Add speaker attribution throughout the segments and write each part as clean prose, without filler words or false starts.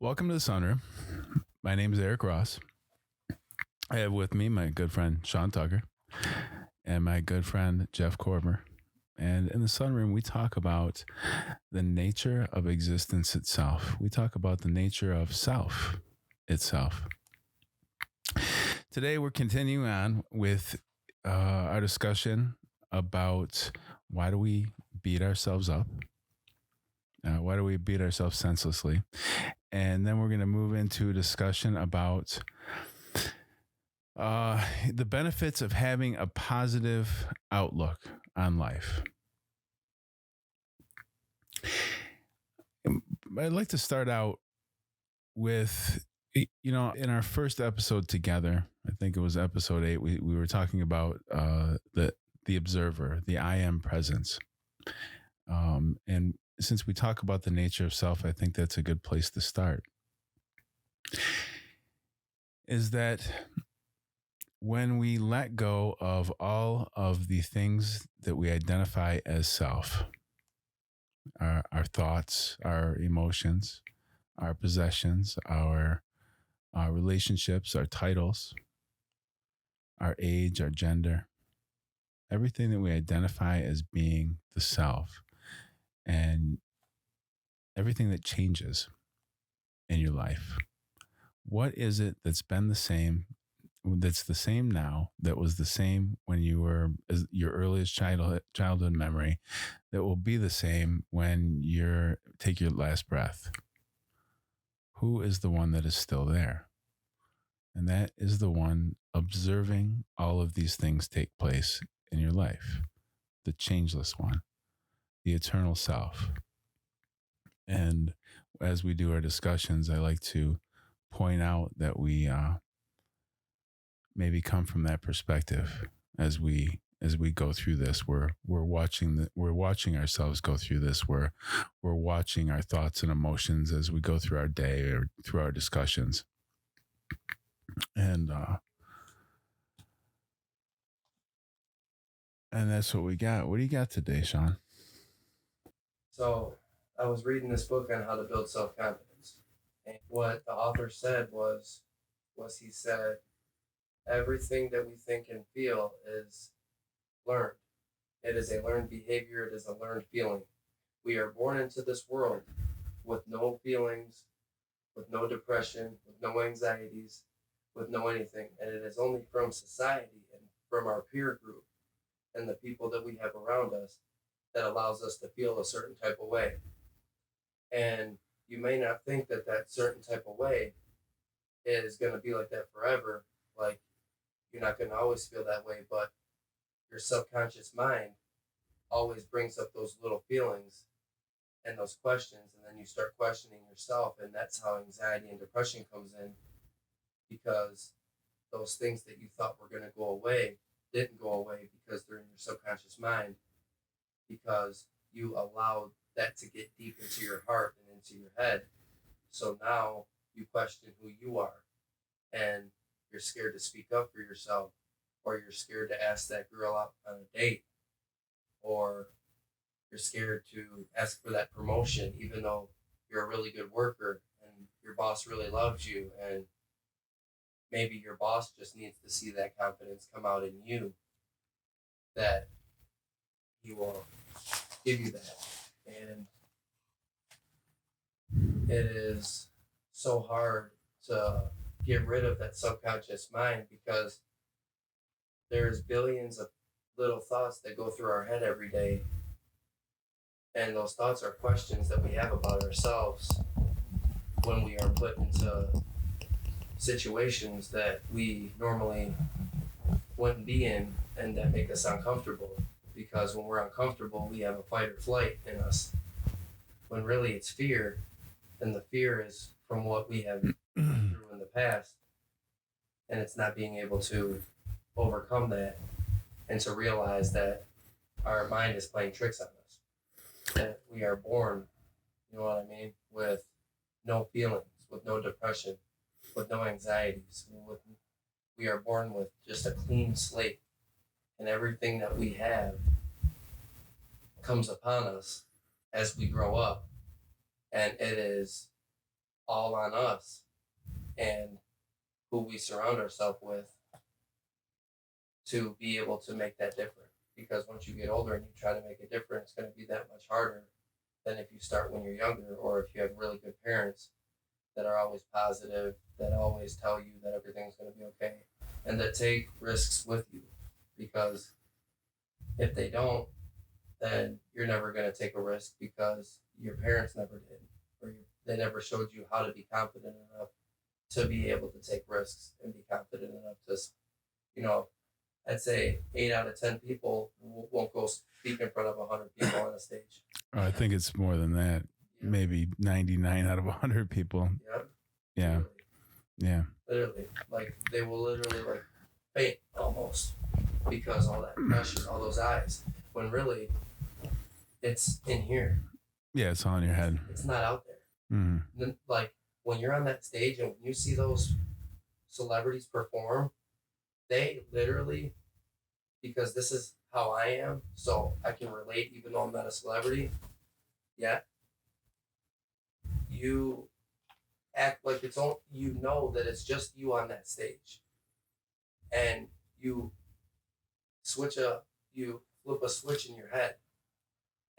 Speaker 1: Welcome to the Sunroom. My name is Eric Ross. I have with me my good friend Sean Tucker and my good friend Jeff Korber. And in the Sunroom, we talk about the nature of existence itself. We talk about the nature of self itself. Today, we're continuing on with our discussion about why do we beat ourselves up? Why do we beat ourselves senselessly? And then we're going to move into a discussion about the benefits of having a positive outlook on life. I'd like to start out with, in our first episode together, I think it was episode 8, we were talking about the observer, the I am presence. And since we talk about the nature of self, I think that's a good place to start. Is that when we let go of all of the things that we identify as self, our thoughts, our emotions, our possessions, our relationships, our titles, our age, our gender, everything that we identify as being the self, and everything that changes in your life. What is it that's been the same, that's the same now, that was the same when you were your earliest childhood memory, that will be the same when you take your last breath? Who is the one that is still there? And that is the one observing all of these things take place in your life, the changeless one, the eternal self. And as we do our discussions, I like to point out that we maybe come from that perspective as we go through this. We're watching ourselves go through this. We're watching our thoughts and emotions as we go through our day or through our discussions. And that's what we got. What do you got today, Sean?
Speaker 2: So I was reading this book on how to build self-confidence. And what the author said was he said, everything that we think and feel is learned. It is a learned behavior. It is a learned feeling. We are born into this world with no feelings, with no depression, with no anxieties, with no anything. And it is only from society and from our peer group and the people that we have around us that allows us to feel a certain type of way. And you may not think that that certain type of way is going to be like that forever. Like, you're not going to always feel that way, but your subconscious mind always brings up those little feelings and those questions. And then you start questioning yourself. And that's how anxiety and depression comes in, because those things that you thought were going to go away didn't go away because they're in your subconscious mind, because you allowed that to get deep into your heart and into your head. So now you question who you are, and you're scared to speak up for yourself, or you're scared to ask that girl out on a date, or you're scared to ask for that promotion, even though you're a really good worker and your boss really loves you, and maybe your boss just needs to see that confidence come out in you, that he will give you that. And it is so hard to get rid of that subconscious mind, because there's billions of little thoughts that go through our head every day. And those thoughts are questions that we have about ourselves when we are put into situations that we normally wouldn't be in, and that make us uncomfortable. Because when we're uncomfortable, we have a fight or flight in us, when really it's fear. And the fear is from what we have been through in the past, and it's not being able to overcome that and to realize that our mind is playing tricks on us, that we are born, you know what I mean, with no feelings, with no depression, with no anxieties. We are born with just a clean slate, and everything that we have comes upon us as we grow up, and it is all on us and who we surround ourselves with to be able to make that difference. Because once you get older and you try to make a difference, it's going to be that much harder than if you start when you're younger, or if you have really good parents that are always positive, that always tell you that everything's going to be okay, and that take risks with you. Because if they don't, then you're never going to take a risk because your parents never did, or they never showed you how to be confident enough to be able to take risks and be confident enough to, you know, I'd say 8 out of 10 people won't go speak in front of 100 people on a stage.
Speaker 1: I think it's more than that.
Speaker 2: Yeah.
Speaker 1: Maybe 99 out of 100 people.
Speaker 2: Yeah.
Speaker 1: Yeah.
Speaker 2: Literally.
Speaker 1: Yeah.
Speaker 2: Literally. Like, they will literally, like, faint almost because all that pressure, all those eyes, when really it's in here.
Speaker 1: Yeah, it's all in your head.
Speaker 2: It's not out there.
Speaker 1: Mm-hmm.
Speaker 2: Like, when you're on that stage and when you see those celebrities perform, they literally, because this is how I am, so I can relate even though I'm not a celebrity yet. You act like it's all, you know that it's just you on that stage. And you flip a switch in your head,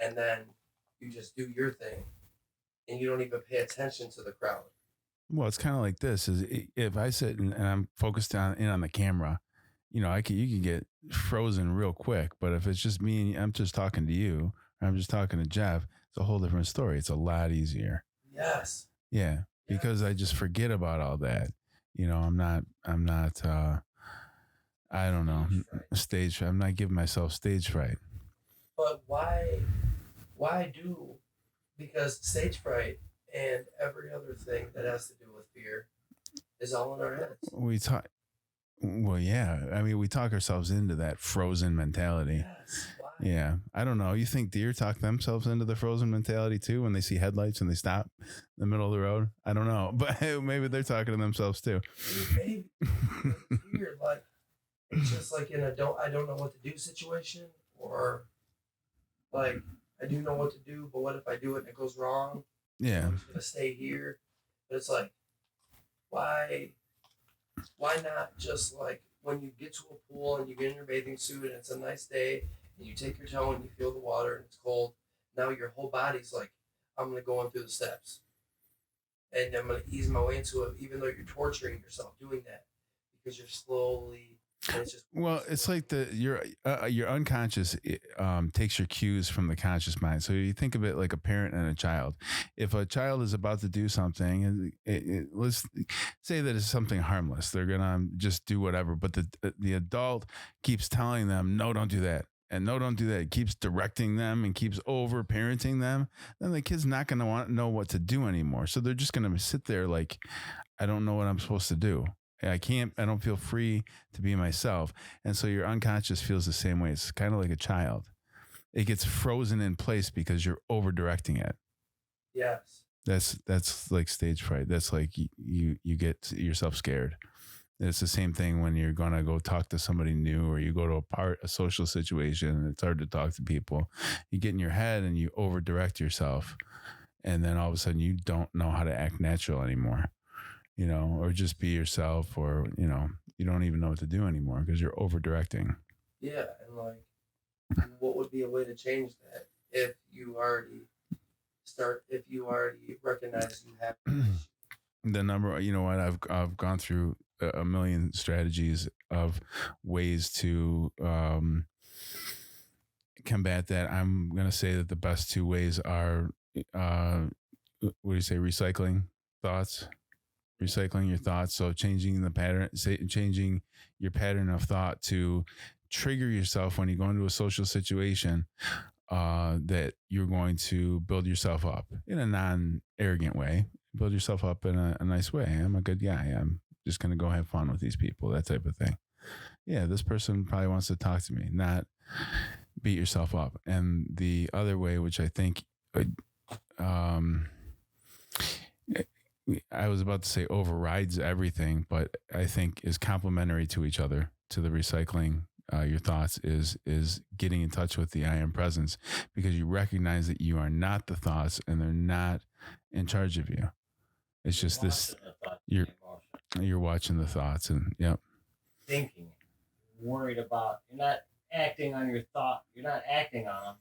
Speaker 2: and then you just do your thing, and you don't even pay attention to the crowd.
Speaker 1: Well, it's kind of like this: is if I sit and I'm focused in on the camera, you can get frozen real quick. But if it's just me and I'm just talking to you, or I'm just talking to Jeff, it's a whole different story. It's a lot easier.
Speaker 2: Yes.
Speaker 1: Yeah, because I just forget about all that. I'm not. I don't know. Stage fright. I'm not giving myself stage fright.
Speaker 2: But why do? Because stage fright and every other thing that has to do with fear is all in our heads.
Speaker 1: We talk. Well, yeah. I mean, we talk ourselves into that frozen mentality.
Speaker 2: Yes. Why?
Speaker 1: Yeah. I don't know. You think deer talk themselves into the frozen mentality too when they see headlights and they stop in the middle of the road? I don't know, but maybe they're talking to themselves too.
Speaker 2: Maybe. It's weird. Like, it's just like in a I don't know what to do situation, or like I do know what to do, but what if I do it and it goes wrong?
Speaker 1: Yeah.
Speaker 2: I'm just gonna stay here. But it's like, why not just like when you get to a pool and you get in your bathing suit and it's a nice day and you take your toe and you feel the water and it's cold, now your whole body's like, I'm gonna go in through the steps. And I'm gonna ease my way into it, even though you're torturing yourself doing that. Because you're slowly.
Speaker 1: It's like your unconscious takes your cues from the conscious mind. So you think of it like a parent and a child. If a child is about to do something, let's say that it's something harmless, they're gonna just do whatever. But the adult keeps telling them, "No, don't do that," and "No, don't do that." It keeps directing them and keeps over parenting them. Then the kid's not gonna want to know what to do anymore. So they're just gonna sit there like, "I don't know what I'm supposed to do. I don't feel free to be myself." And so your unconscious feels the same way. It's kind of like a child. It gets frozen in place because you're over directing it.
Speaker 2: Yes.
Speaker 1: That's like stage fright. That's like you get yourself scared. It's the same thing when you're going to go talk to somebody new, or you go to a social situation and it's hard to talk to people. You get in your head and you over direct yourself. And then all of a sudden you don't know how to act natural anymore. Or just be yourself, or, you don't even know what to do anymore because you're over directing.
Speaker 2: Yeah. And like, what would be a way to change that if you already recognize you have
Speaker 1: the number, I've gone through a million strategies of ways to combat that. I'm going to say that the best two ways are, what do you say, recycling your thoughts. So changing your pattern of thought to trigger yourself when you go into a social situation, that you're going to build yourself up in a non-arrogant way, build yourself up in a nice way. I'm a good guy. I'm just going to go have fun with these people, that type of thing. Yeah, this person probably wants to talk to me, not beat yourself up. And the other way, which I think, I was about to say overrides everything, but I think is complementary to each other, to the recycling your thoughts, is getting in touch with the I am presence, because you recognize that you are not the thoughts and they're not in charge of you. It's just this. You're watching the thoughts, and yep.
Speaker 3: Thinking, worried about. You're not acting on your thought. You're not acting on them.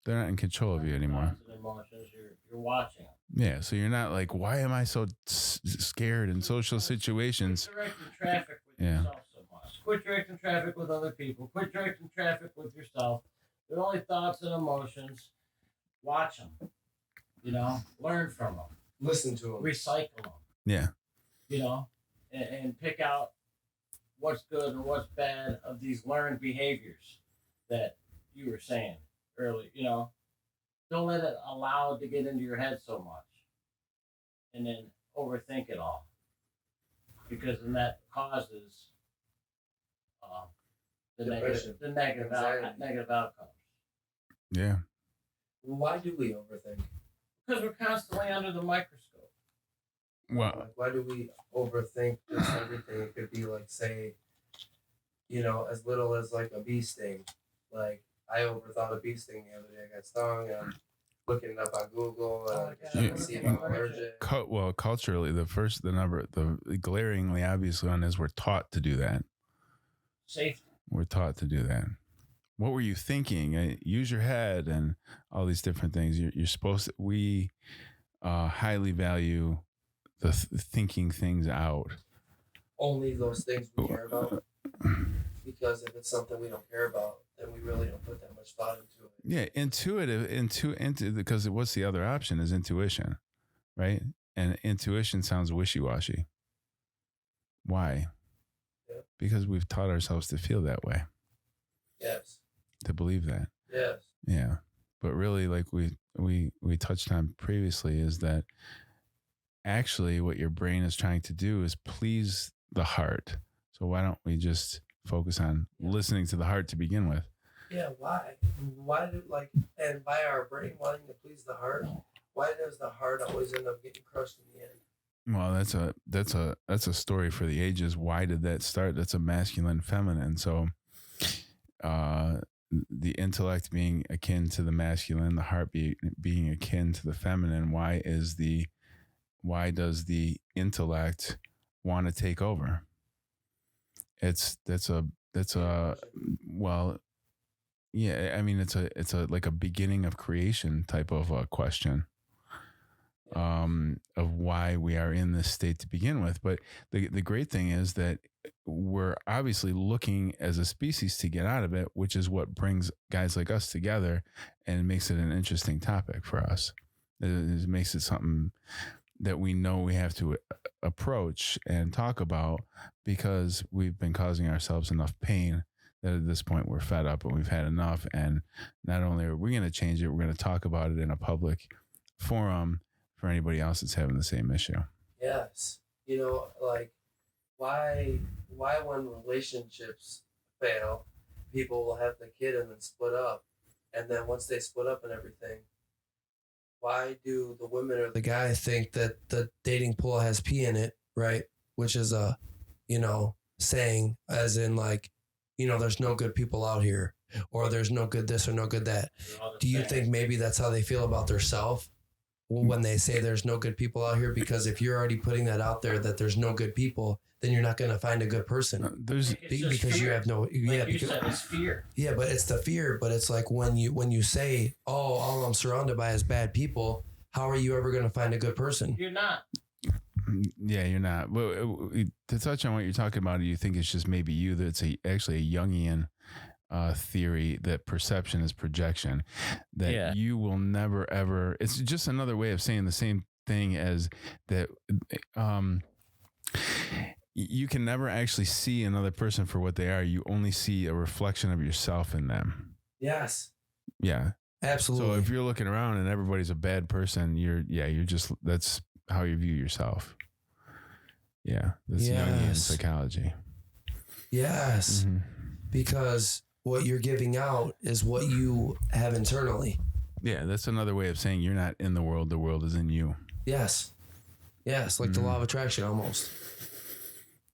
Speaker 1: They're not in control of you anymore.
Speaker 3: Emotions, you're watching them.
Speaker 1: Yeah, so you're not like, why am I so scared in social situations?
Speaker 3: Quit directing traffic with yourself so much. Quit directing traffic with other people. Quit directing traffic with yourself. They're only thoughts and emotions. Watch them. Learn from them.
Speaker 2: Listen to them.
Speaker 3: Recycle them.
Speaker 1: Yeah.
Speaker 3: And pick out what's good and what's bad of these learned behaviors that you were saying earlier. Don't let it allow it to get into your head so much and then overthink it all, because then that causes the negative outcomes.
Speaker 1: Yeah.
Speaker 2: Why do we overthink?
Speaker 3: Because we're constantly under the microscope.
Speaker 1: Well,
Speaker 2: why do we overthink just everything? It could be like, say, as little as like a bee sting. Like, I overthought a bee sting the other day. I got stung. And I'm looking it up on Google. And see if I'm allergic.
Speaker 1: Well, culturally, the glaringly obvious one is we're taught to do that.
Speaker 3: Safety.
Speaker 1: We're taught to do that. What were you thinking? Use your head and all these different things. You're supposed to. We highly value the thinking things out. Only
Speaker 2: those things we care about. Because if it's something we don't care about, then we really don't put that much thought into it.
Speaker 1: Yeah, intuitive, because what's the other option is intuition, right? And intuition sounds wishy-washy. Why? Yeah. Because we've taught ourselves to feel that way.
Speaker 2: Yes.
Speaker 1: To believe that.
Speaker 2: Yes.
Speaker 1: Yeah. But really, like we touched on previously, is that actually what your brain is trying to do is please the heart. So why don't we just focus on listening to the heart to begin with?
Speaker 2: Yeah, why? Why and by our brain wanting to please the heart, why does the heart always end up getting crushed in the end?
Speaker 1: Well, that's a story for the ages. Why did that start? That's a masculine, feminine. So the intellect being akin to the masculine, the heart being akin to the feminine. Why does the intellect want to take over? That's a well, yeah. I mean, it's a like a beginning of creation type of question, of why we are in this state to begin with. But the great thing is that we're obviously looking as a species to get out of it, which is what brings guys like us together and makes it an interesting topic for us. It makes it something that we know we have to approach and talk about, because we've been causing ourselves enough pain that at this point we're fed up and we've had enough. And not only are we going to change it, we're going to talk about it in a public forum for anybody else that's having the same issue.
Speaker 2: Yes. Like, why when relationships fail, people will have the kid and then split up. And then once they split up and everything, why do the women or the guy think that the dating pool has pee in it, right? Which is a, saying, as in like, there's no good people out here, or there's no good this or no good that. Do you think maybe that's how they feel about themselves when they say there's no good people out here? Because if you're already putting that out there that there's no good people, then you're not going to find a good person. Because you have no,
Speaker 3: you said it's fear.
Speaker 2: Yeah, but it's the fear. But it's like when you say, oh, all I'm surrounded by is bad people, how are you ever going to find a good person?
Speaker 3: You're not.
Speaker 1: Yeah, you're not. Well, to touch on what you're talking about, do you think it's just maybe you that's actually a Jungian theory that perception is projection? That you will never ever. It's just another way of saying the same thing as that. You can never actually see another person for what they are. You only see a reflection of yourself in them.
Speaker 2: Yes.
Speaker 1: Yeah.
Speaker 2: Absolutely.
Speaker 1: So if you're looking around and everybody's a bad person, that's how you view yourself. Yeah. That's Jungian psychology.
Speaker 2: Yes. Mm-hmm. Because what you're giving out is what you have internally.
Speaker 1: Yeah. That's another way of saying you're not in the world is in you.
Speaker 2: Yes. Yes. Like the law of attraction almost.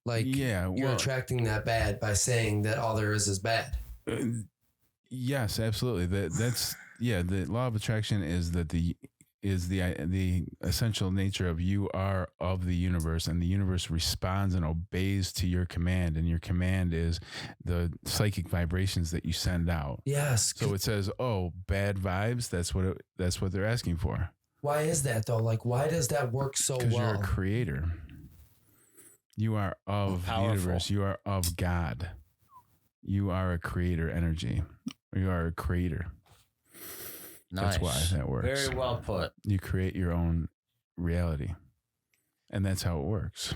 Speaker 2: Like, you're attracting that bad by saying that all there is bad.
Speaker 1: Yes, absolutely. The law of attraction is that is the essential nature of you are of the universe, and the universe responds and obeys to your command, and your command is the psychic vibrations that you send out.
Speaker 2: Yes.
Speaker 1: So it says, "Oh, bad vibes." That's what they're asking for.
Speaker 2: Why is that though? Like, why does that work so well?
Speaker 1: Because you're a creator. You are of the universe. You are of God. You are a creator energy. You are a creator.
Speaker 3: Nice.
Speaker 1: That's why that works.
Speaker 3: Very well put.
Speaker 1: You create your own reality. And that's how it works.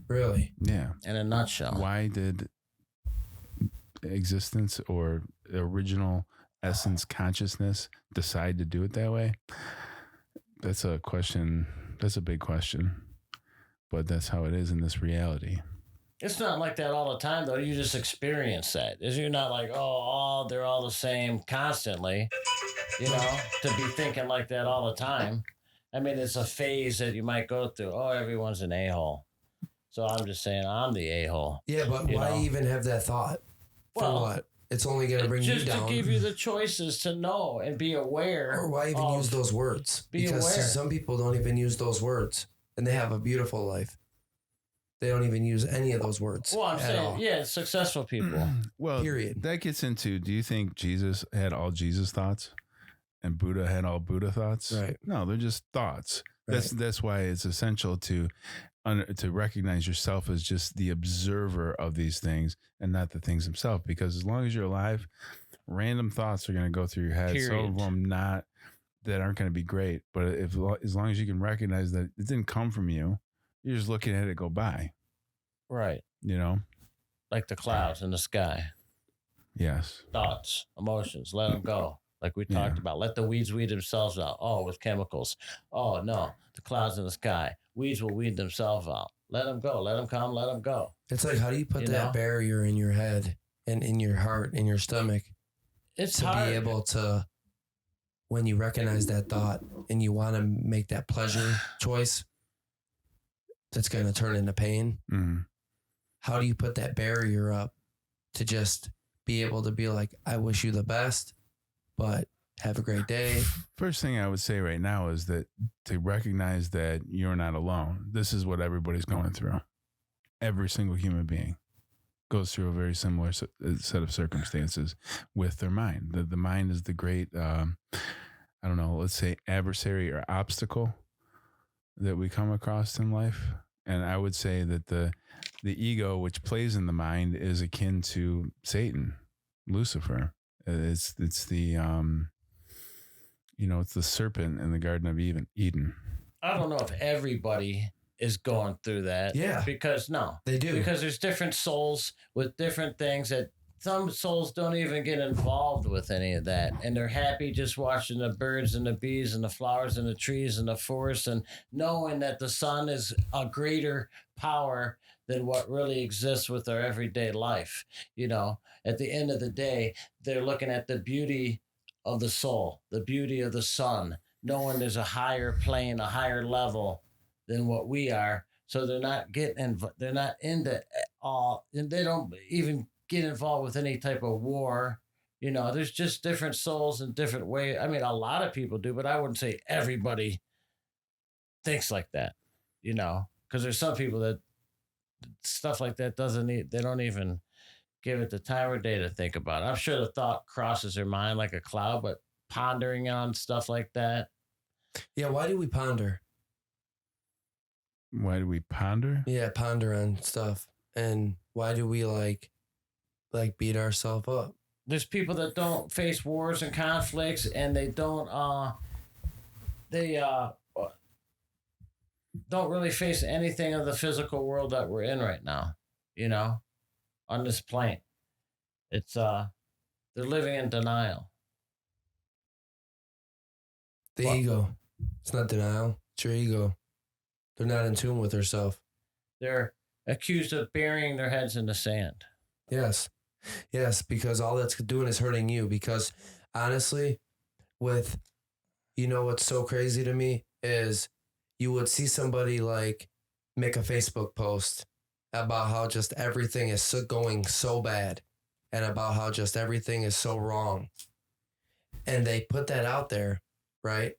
Speaker 2: Really?
Speaker 1: Yeah.
Speaker 3: In a nutshell.
Speaker 1: Why did existence or original essence consciousness decide to do it that way? That's a question. That's a big question. But that's how it is in this reality.
Speaker 3: It's not like that all the time, though. You just experience that. You're not like, they're all the same constantly, to be thinking like that all the time. I mean, it's a phase that you might go through. Oh, everyone's an a-hole. So I'm just saying I'm the a-hole.
Speaker 2: Yeah, but why even have that thought? For what? It's only going to bring you down.
Speaker 3: Just to give you the choices to know and be aware.
Speaker 2: Or why even use those words? Because some people don't even use those words, and they have a beautiful life. They don't even use any of those words.
Speaker 3: Well, I'm saying, successful people.
Speaker 1: Well,
Speaker 2: period.
Speaker 1: That gets into, do you think Jesus had all Jesus thoughts and Buddha had all Buddha thoughts?
Speaker 2: Right.
Speaker 1: No, they're just thoughts.
Speaker 2: Right.
Speaker 1: That's why it's essential to recognize yourself as just the observer of these things and not the things themselves. Because as long as you're alive, random thoughts are going to go through your head.
Speaker 3: Period.
Speaker 1: Some of them that aren't going to be great. But as long as you can recognize that it didn't come from you, you're just looking at it go by.
Speaker 3: Right. Like the clouds in the sky.
Speaker 1: Yes.
Speaker 3: Thoughts, emotions, let them go. Like we talked about. Let the weeds weed themselves out. Oh, with chemicals. Oh, no. The clouds in the sky. Weeds will weed themselves out. Let them go. Let them come. Let them go.
Speaker 2: It's like, how do you put that barrier in your head and in your heart, in your stomach?
Speaker 3: It's
Speaker 2: to
Speaker 3: hard.
Speaker 2: Be able to, when you recognize that thought and you want to make that pleasure choice, that's going to turn into pain.
Speaker 1: Mm-hmm.
Speaker 2: How do you put that barrier up to just be able to be like, I wish you the best, but have a great day?
Speaker 1: First thing I would say right now is that to recognize that you're not alone. This is what everybody's going through. Every single human being goes through a very similar set of circumstances with their mind. The mind is the great, let's say adversary or obstacle that we come across in life. And I would say that the ego, which plays in the mind, is akin to Satan, Lucifer. It's the it's the serpent in the Garden of Eden.
Speaker 3: I don't know if everybody is going through that.
Speaker 2: Yeah.
Speaker 3: Because
Speaker 2: they do.
Speaker 3: Because there's different souls with different things that some souls don't even get involved with any of that. And they're happy just watching the birds and the bees and the flowers and the trees and the forest and knowing that the sun is a greater power than what really exists with our everyday life. At the end of the day, they're looking at the beauty of the soul, the beauty of the sun, knowing there's a higher plane, a higher level than what we are. So they're not they're not into all, and they don't even get involved with any type of war. There's just different souls in different ways. I mean, a lot of people do, but I wouldn't say everybody thinks like that, because there's some people that stuff like that they don't even give it the time or day to think about it. I'm sure the thought crosses their mind like a cloud, but pondering on stuff like that.
Speaker 2: Yeah. Why do we ponder?
Speaker 1: Why do we ponder?
Speaker 2: Yeah. Ponder on stuff. And why do we like beat ourselves up?
Speaker 3: There's people that don't face wars and conflicts, and they don't really face anything of the physical world that we're in right now, on this plane. It's they're living in denial.
Speaker 2: The ego. It's not denial. It's your ego. They're not in tune with themselves.
Speaker 3: They're accused of burying their heads in the sand.
Speaker 2: Yes, because all that's doing is hurting you. Because honestly, what's so crazy to me is you would see somebody like make a Facebook post about how just everything is going so bad and about how just everything is so wrong. and they put that out there, right?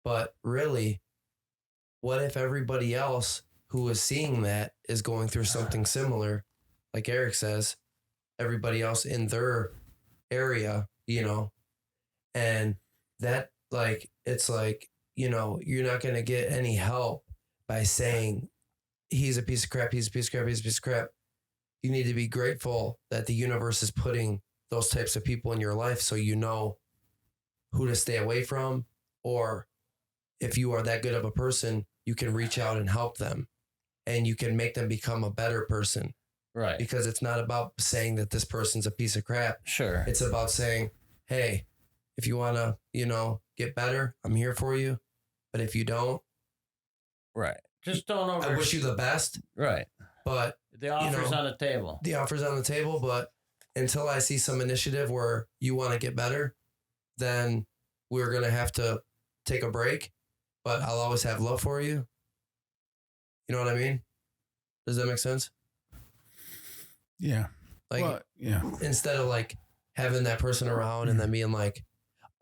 Speaker 2: But really, what if everybody else who is seeing that is going through something similar? Like Eric says, everybody else in their area, and that, like, it's like, you're not going to get any help by saying he's a piece of crap, he's a piece of crap, he's a piece of crap. You need to be grateful that the universe is putting those types of people in your life so you know who to stay away from, or if you are that good of a person, you can reach out and help them and you can make them become a better person.
Speaker 3: Right.
Speaker 2: Because it's not about saying that this person's a piece of crap.
Speaker 3: Sure.
Speaker 2: It's about saying, hey, if you want to, get better, I'm here for you. But if you don't,
Speaker 3: right. Just don't over.
Speaker 2: I wish you the best.
Speaker 3: Right.
Speaker 2: But
Speaker 3: the offer's on the table.
Speaker 2: The offer's on the table, but until I see some initiative where you want to get better, then we're going to have to take a break. But I'll always have love for you. You know what I mean? Does that make sense?
Speaker 1: Yeah.
Speaker 2: Like,
Speaker 1: well, yeah.
Speaker 2: Instead of like having that person around and then being like,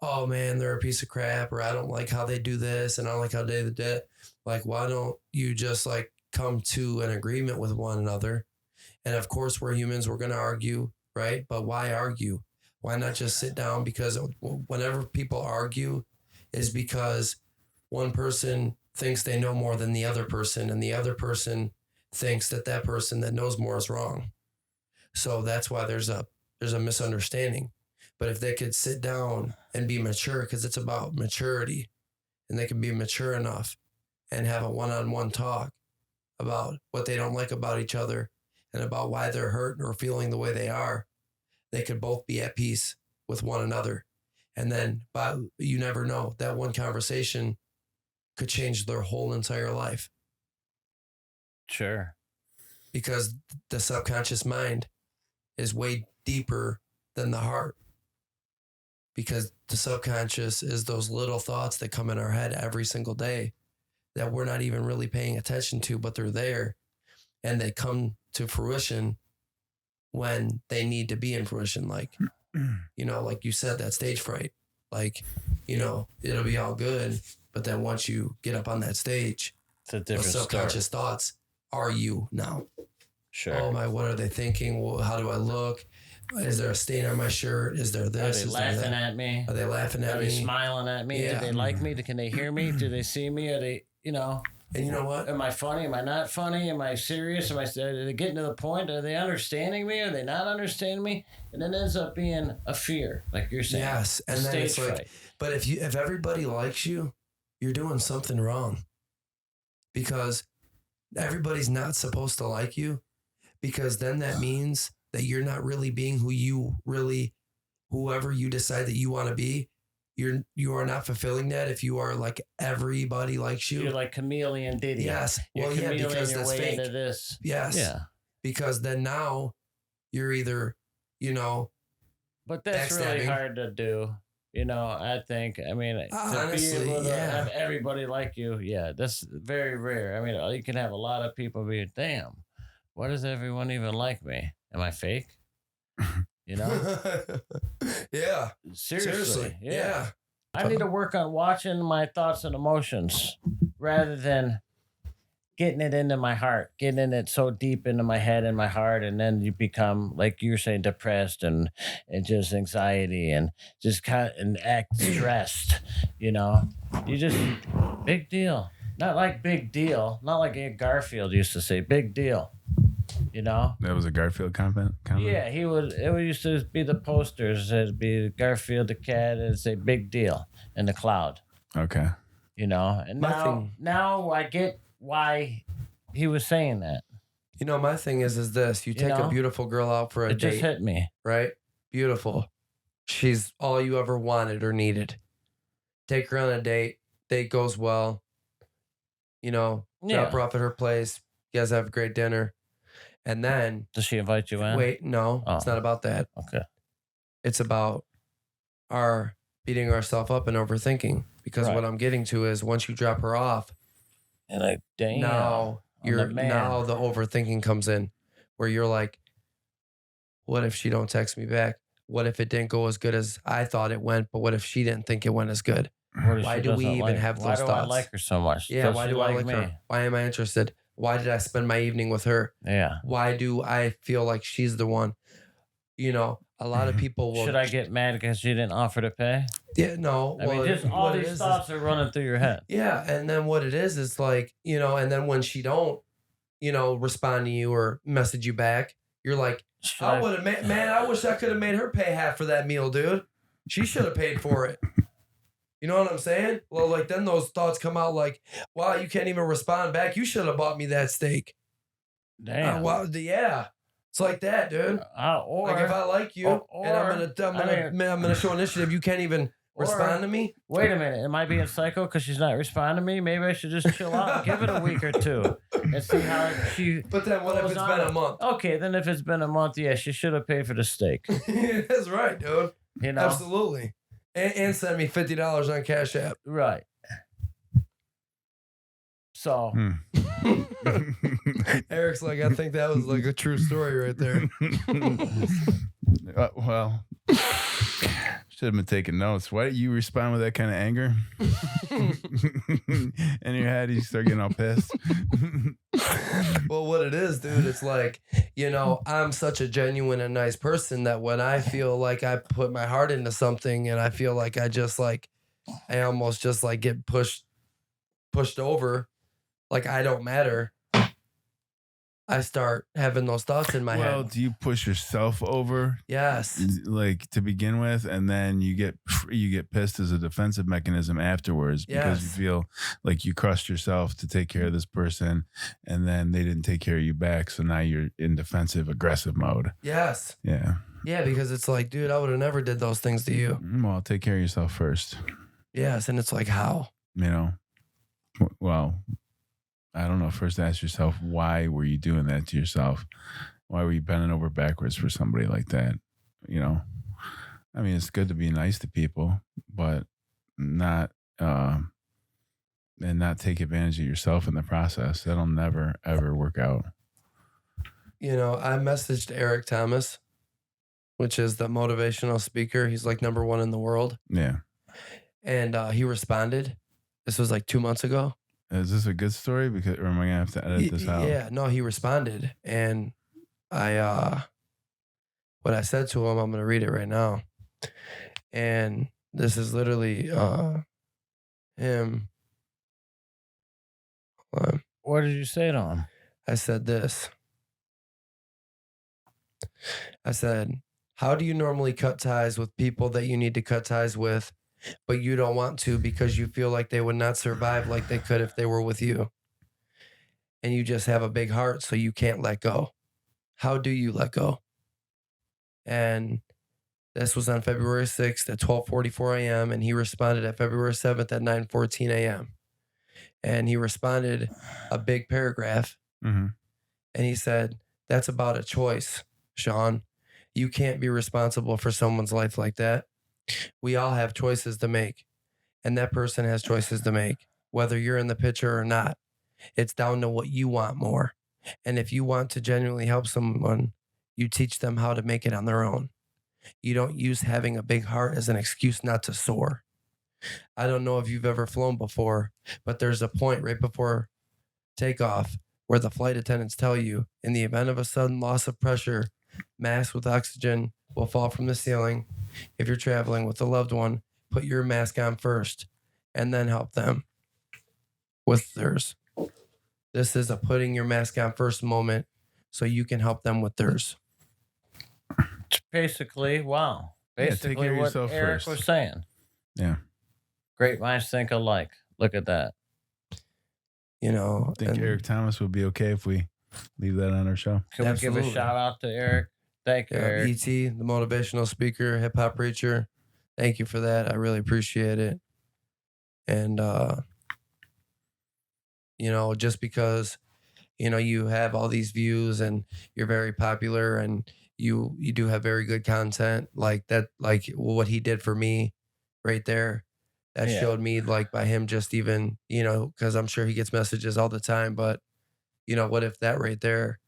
Speaker 2: oh man, they're a piece of crap, or I don't like how they do this and I don't like how they do that. Like, why don't you just like come to an agreement with one another? And of course, we're humans, we're going to argue, right? But why argue? Why not just sit down? Because whenever people argue is because one person thinks they know more than the other person, and the other person thinks that that person that knows more is wrong. So that's why there's a misunderstanding. But if they could sit down and be mature, because it's about maturity, and they can be mature enough and have a one-on-one talk about what they don't like about each other and about why they're hurt or feeling the way they are, they could both be at peace with one another. And then, but you never know, that one conversation could change their whole entire life.
Speaker 3: Sure.
Speaker 2: Because the subconscious mind is way deeper than the heart. Because the subconscious is those little thoughts that come in our head every single day that we're not even really paying attention to, but they're there and they come to fruition when they need to be in fruition. Like, like you said, that stage fright, like, it'll be all good. But then once you get up on that stage,
Speaker 3: it's a different
Speaker 2: subconscious thoughts are you now.
Speaker 3: Sure.
Speaker 2: Oh my, what are they thinking? Well, how do I look? Is there a stain on my shirt? Is there this?
Speaker 3: Are they laughing at me?
Speaker 2: Are they laughing at me?
Speaker 3: Are they smiling at me?
Speaker 2: Yeah.
Speaker 3: Do they like me? Can they hear me? Do they see me? Are they,
Speaker 2: And you know what?
Speaker 3: Am I funny? Am I not funny? Am I serious? Are they getting to the point? Are they understanding me? Are they not understanding me? And it ends up being a fear, like you're saying.
Speaker 2: Yes. And then it's like, fright. But if everybody likes you, you're doing something wrong. Because everybody's not supposed to like you. Because then that means that you're not really being whoever you decide that you want to be. You are not fulfilling that if you are like everybody likes you.
Speaker 3: You're like chameleon Diddy.
Speaker 2: Yes.
Speaker 3: You're
Speaker 2: well, yeah, because
Speaker 3: your
Speaker 2: that's
Speaker 3: way
Speaker 2: fake.
Speaker 3: Into this.
Speaker 2: Yes.
Speaker 3: Yeah.
Speaker 2: Because then now you're either,
Speaker 3: But that's really hard to do. I think. I mean,
Speaker 2: honestly,
Speaker 3: to be able to have everybody like you, that's very rare. I mean, you can have a lot of people be, damn, why does everyone even like me? Am I fake?
Speaker 2: Yeah.
Speaker 3: Seriously.
Speaker 2: Yeah.
Speaker 3: I need to work on watching my thoughts and emotions rather than getting it into my heart, getting it so deep into my head and my heart. And then you become, like you're saying, depressed and just anxiety and just kind of and act stressed, You just, big deal. Not like big deal. Not like Garfield used to say, big deal.
Speaker 1: That was a Garfield comment?
Speaker 3: Yeah, it used to be the posters. It'd be Garfield the cat. It'd say big deal in the cloud.
Speaker 1: Okay.
Speaker 3: And now I get why he was saying that.
Speaker 2: My thing is this. You take a beautiful girl out for a date.
Speaker 3: It just hit me.
Speaker 2: Right? Beautiful. She's all you ever wanted or needed. Take her on a date. Date goes well. Drop her off at her place. You guys have a great dinner. And then...
Speaker 3: Does she invite you in?
Speaker 2: Wait, no. Oh. It's not about that.
Speaker 3: Okay.
Speaker 2: It's about our beating ourselves up and overthinking. Because what I'm getting to is once you drop her off...
Speaker 3: And like, damn.
Speaker 2: Now the overthinking comes in. Where you're like, what if she don't text me back? what if it didn't go as good as I thought it went, but what if she didn't think it went as good?
Speaker 3: What if
Speaker 2: Why
Speaker 3: she
Speaker 2: do we
Speaker 3: doesn't
Speaker 2: even have
Speaker 3: Why
Speaker 2: those
Speaker 3: do I
Speaker 2: thoughts?
Speaker 3: like her so much?
Speaker 2: Yeah,
Speaker 3: Does
Speaker 2: why
Speaker 3: she
Speaker 2: do I
Speaker 3: like
Speaker 2: like
Speaker 3: me?
Speaker 2: her? Why am I interested? Why did I spend my evening with her?
Speaker 3: Yeah.
Speaker 2: Why do I feel like she's the one? A lot of people will.
Speaker 3: Should I get mad because she didn't offer to pay?
Speaker 2: Yeah, no.
Speaker 3: I mean, just all these thoughts are running through your head.
Speaker 2: Yeah, and then what it is like, and then when she don't, respond to you or message you back, you're like, I would have made, man, I wish I could have made her pay half for that meal, dude. She should have paid for it. You know what I'm saying? Well, like then those thoughts come out like, wow, you can't even respond back. You should have bought me that steak.
Speaker 3: Damn.
Speaker 2: Wow, yeah. It's like that, dude.
Speaker 3: Or
Speaker 2: like if I like you and I'm gonna show initiative, you can't even respond to me.
Speaker 3: Wait a minute, am I being psycho because she's not responding to me? Maybe I should just chill out and give it a week or two and see how she.
Speaker 2: But then what if it's been a month?
Speaker 3: Okay, then if it's been a month, yeah, she should have paid for the steak.
Speaker 2: That's right, dude. Absolutely. And send me $50 on Cash App.
Speaker 3: Right. So
Speaker 2: Eric's like, I think that was like a true story right there.
Speaker 1: Well, should have been taking notes. Why did you respond with that kind of anger? In your head, you start getting all pissed.
Speaker 2: Well, what it is, dude, it's like, I'm such a genuine and nice person that when I feel like I put my heart into something and I feel like I almost just like get pushed over, like I don't matter, I start having those thoughts in my head.
Speaker 1: Well, do you push yourself over?
Speaker 2: Yes.
Speaker 1: Like to begin with, and then you get pissed as a defensive mechanism afterwards because you feel like you crushed yourself to take care of this person, and then they didn't take care of you back. So now you're in defensive, aggressive mode.
Speaker 2: Yes.
Speaker 1: Yeah.
Speaker 2: Yeah, because it's like, dude, I would have never did those things to you.
Speaker 1: Well, take care of yourself first.
Speaker 2: Yes, and it's like, how?
Speaker 1: Well, I don't know. First, ask yourself, why were you doing that to yourself? Why were you bending over backwards for somebody like that? I mean, it's good to be nice to people, but not take advantage of yourself in the process. That'll never, ever work out.
Speaker 2: I messaged Eric Thomas, which is the motivational speaker. He's like #1 in the world.
Speaker 1: Yeah.
Speaker 2: And he responded. This was like 2 months ago.
Speaker 1: Is this a good story? Or am I gonna have to edit this out?
Speaker 2: Yeah, no, he responded, and what I said to him, I'm gonna read it right now, and this is literally him. Hold on.
Speaker 3: What did you say to him?
Speaker 2: I said this. I said, how do you normally cut ties with people that you need to cut ties with, but you don't want to because you feel like they would not survive like they could if they were with you? And you just have a big heart, so you can't let go. How do you let go? And this was on February 6th at 12:44 a.m. And he responded at February 7th at 9:14 a.m. And he responded a big paragraph.
Speaker 1: Mm-hmm.
Speaker 2: And he said, that's about a choice, Sean. You can't be responsible for someone's life like that. We all have choices to make. And that person has choices to make, whether you're in the picture or not. It's down to what you want more. And if you want to genuinely help someone, you teach them how to make it on their own. You don't use having a big heart as an excuse not to soar. I don't know if you've ever flown before, but there's a point right before takeoff where the flight attendants tell you, in the event of a sudden loss of pressure, masks with oxygen will fall from the ceiling. If you're traveling with a loved one, put your mask on first and then help them with theirs. This is a putting your mask on first moment so you can help them with theirs.
Speaker 3: Basically, wow. Basically,
Speaker 1: take care of
Speaker 3: what
Speaker 1: yourself
Speaker 3: Eric
Speaker 1: first.
Speaker 3: was saying.
Speaker 1: Yeah.
Speaker 3: Great minds think alike. Look at that.
Speaker 1: I think Eric Thomas would be okay if we leave that on our show.
Speaker 3: Can we give a shout out to Eric? Thank you, Eric.
Speaker 2: E.T., the motivational speaker, hip hop preacher. Thank you for that. I really appreciate it. And, just because, you have all these views and you're very popular and you do have very good content like that, like what he did for me right there. That showed me, like, by him just even, because I'm sure he gets messages all the time, but, what if that right there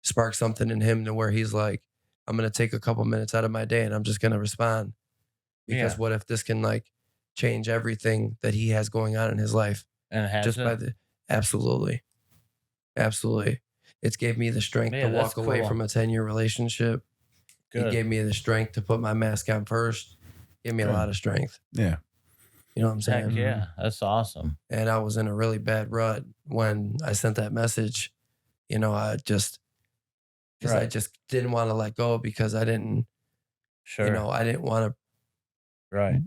Speaker 2: sparks something in him to where he's like, I'm going to take a couple minutes out of my day and I'm just going to respond. Because what if this can like change everything that he has going on in his life?
Speaker 3: And it has
Speaker 2: Just
Speaker 3: it?
Speaker 2: by the absolutely. It's gave me the strength to walk away from a 10-year relationship.
Speaker 3: Good.
Speaker 2: It gave me the strength to put my mask on first. Gave me a lot of strength.
Speaker 1: Yeah.
Speaker 2: You know what I'm saying?
Speaker 3: Heck yeah, that's awesome.
Speaker 2: And I was in a really bad rut when I sent that message. You know, I just didn't want to let go because I didn't,
Speaker 3: Sure.
Speaker 2: you know, I didn't want
Speaker 3: Right.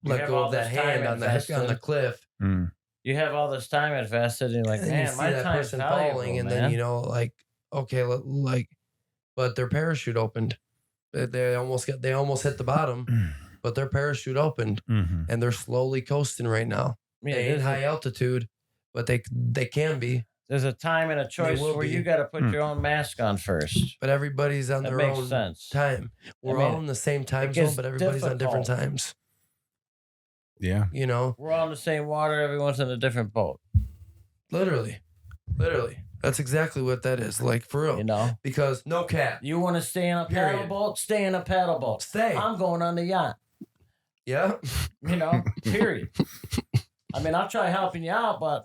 Speaker 2: to let go of that hand on the cliff.
Speaker 1: Mm.
Speaker 3: You have all this time invested, and you're like,
Speaker 2: And then you
Speaker 3: man,
Speaker 2: see
Speaker 3: my
Speaker 2: that
Speaker 3: time's
Speaker 2: person
Speaker 3: valuable,
Speaker 2: falling, and
Speaker 3: man.
Speaker 2: then, you know, like, okay, like, but their parachute opened. They almost hit the bottom, but their parachute opened,
Speaker 1: Mm-hmm.
Speaker 2: and they're slowly coasting right now.
Speaker 3: Yeah,
Speaker 2: They ain't high altitude, but they can be.
Speaker 3: There's a time and a choice where you got to put your own mask on first.
Speaker 2: But everybody's on their own time. We're all in the same time zone, but everybody's on different times.
Speaker 1: Yeah.
Speaker 2: You know?
Speaker 3: We're all in the same water. Everyone's in a different boat.
Speaker 2: Literally. That's exactly what that is. Like, for real.
Speaker 3: You know?
Speaker 2: Because no cap.
Speaker 3: You want to stay in a paddle boat? Stay in a paddle boat.
Speaker 2: Stay.
Speaker 3: I'm going on the yacht.
Speaker 2: Yeah.
Speaker 3: You know? Period. I mean, I'll try helping you out, but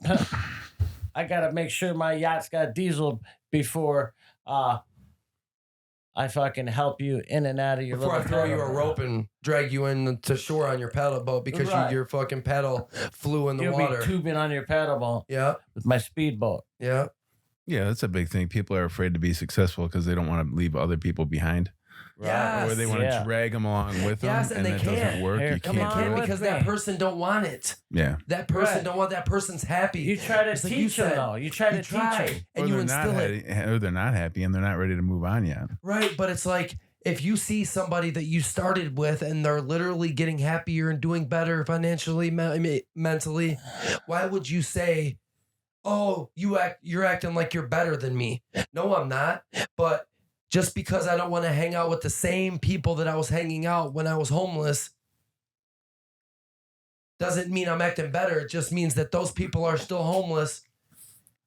Speaker 3: I got to make sure my yacht's got diesel before I fucking help you in and out of your
Speaker 2: Before I
Speaker 3: little
Speaker 2: throw you a
Speaker 3: paddle
Speaker 2: rope and drag you in to shore on your paddle boat because your fucking paddle flew in the water.
Speaker 3: You'll be tubing on your paddle boat.
Speaker 2: Yeah.
Speaker 3: With my speedboat.
Speaker 2: Yeah.
Speaker 1: Yeah, that's a big thing. People are afraid to be successful because they don't want to leave other people behind.
Speaker 3: Right?
Speaker 2: Yes.
Speaker 1: Or they want to drag them along with them,
Speaker 2: Yes, and they
Speaker 1: it
Speaker 2: can't.
Speaker 1: doesn't work.
Speaker 3: Here,
Speaker 1: You
Speaker 3: come
Speaker 1: can't
Speaker 3: on
Speaker 1: do it.
Speaker 2: Because that person don't want it.
Speaker 1: Yeah.
Speaker 2: That person don't want. That person's happy.
Speaker 3: You try to
Speaker 2: It's like
Speaker 3: teach
Speaker 2: you
Speaker 3: them,
Speaker 2: said.
Speaker 3: though. You try to teach them.
Speaker 2: and
Speaker 1: Or
Speaker 2: you
Speaker 1: they're not
Speaker 2: instill it.
Speaker 1: or they're not happy and they're not ready to move on yet.
Speaker 2: Right, but it's like if you see somebody that you started with and they're literally getting happier and doing better financially, mentally, why would you say, "Oh, you're acting like you're better than me"? No, I'm not. But just because I don't want to hang out with the same people that I was hanging out when I was homeless doesn't mean I'm acting better. It just means that those people are still homeless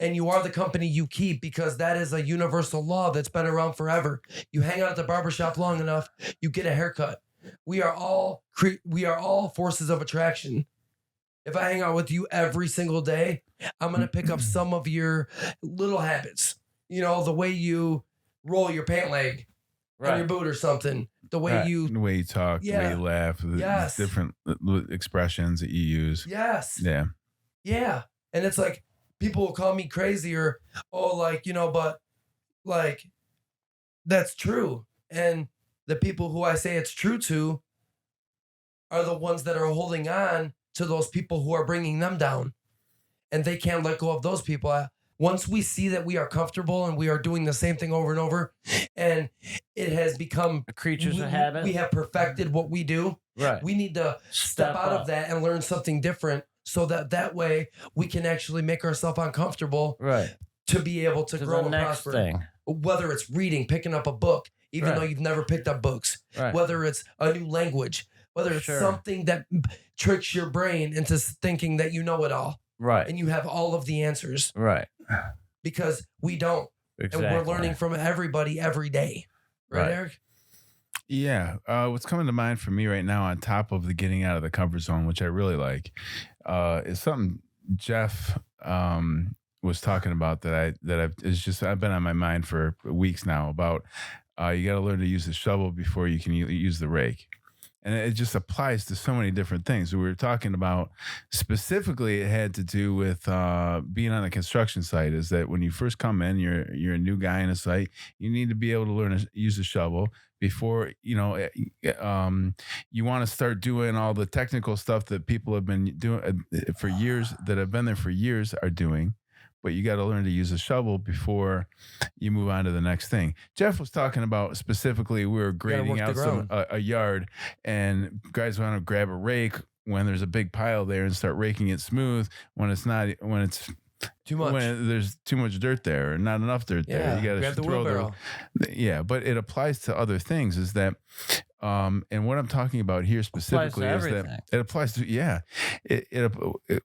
Speaker 2: and you are the company you keep, because that is a universal law that's been around forever. You hang out at the barbershop long enough, you get a haircut. We are all forces of attraction. If I hang out with you every single day, I'm going to pick up some of your little habits. You know, the way you roll your pant leg on your boot or something. The way you
Speaker 1: talk, the way you laugh, the different expressions that you use.
Speaker 2: Yes.
Speaker 1: Yeah.
Speaker 2: Yeah. And it's like, people will call me crazy or, oh, like, you know, but like, that's true. And the people who I say it's true to are the ones that are holding on to those people who are bringing them down. And they can't let go of those people. Once we see that we are comfortable and we are doing the same thing over and over, and it has become
Speaker 3: creatures of habit,
Speaker 2: we have perfected what we do.
Speaker 3: Right.
Speaker 2: We need to step out of that and learn something different, so that way we can actually make ourselves uncomfortable.
Speaker 3: Right.
Speaker 2: To be able to grow and prosper.
Speaker 3: Thing.
Speaker 2: Whether it's reading, picking up a book, even though you've never picked up books.
Speaker 3: Right.
Speaker 2: Whether it's a new language. Whether it's something that tricks your brain into thinking that you know it all.
Speaker 3: Right.
Speaker 2: And you have all of the answers.
Speaker 3: Right.
Speaker 2: Because we don't.
Speaker 3: Exactly.
Speaker 2: And we're learning from everybody every day. Right, Eric?
Speaker 1: Yeah. What's coming to mind for me right now, on top of the getting out of the comfort zone, which I really like, is something Jeff was talking about I've been on my mind for weeks now, about you got to learn to use the shovel before you can use the rake. And it just applies to so many different things. We were talking about, specifically, it had to do with being on a construction site. Is that when you first come in, you're a new guy in a site, you need to be able to learn to use a shovel before, you want to start doing all the technical stuff that people have been doing for years, that have been there for years, are doing. But you got to learn to use a shovel before you move on to the next thing. Jeff was talking about, specifically, we were grading out a yard, and guys want to grab a rake when there's a big pile there and start raking it smooth when it's too much. When there's too much dirt there or not enough dirt there. You got to throw but it applies to other things. Is that and what I'm talking about here specifically is that it applies to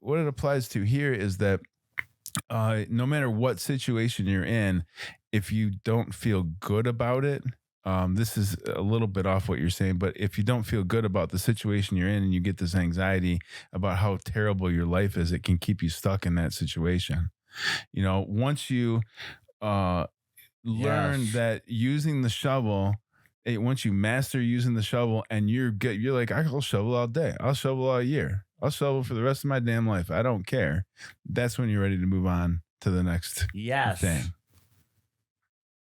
Speaker 1: what it applies to here is that no matter what situation you're in, if you don't feel good about it, this is a little bit off what you're saying, but if you don't feel good about the situation you're in and you get this anxiety about how terrible your life is, it can keep you stuck in that situation. Once you uh, learn
Speaker 3: Yes.
Speaker 1: that using the shovel, once you master using the shovel and you're good, you're like, I'll shovel all day. I'll shovel all year. I'll shovel for the rest of my damn life. I don't care. That's when you're ready to move on to the next
Speaker 3: Yes.
Speaker 1: thing.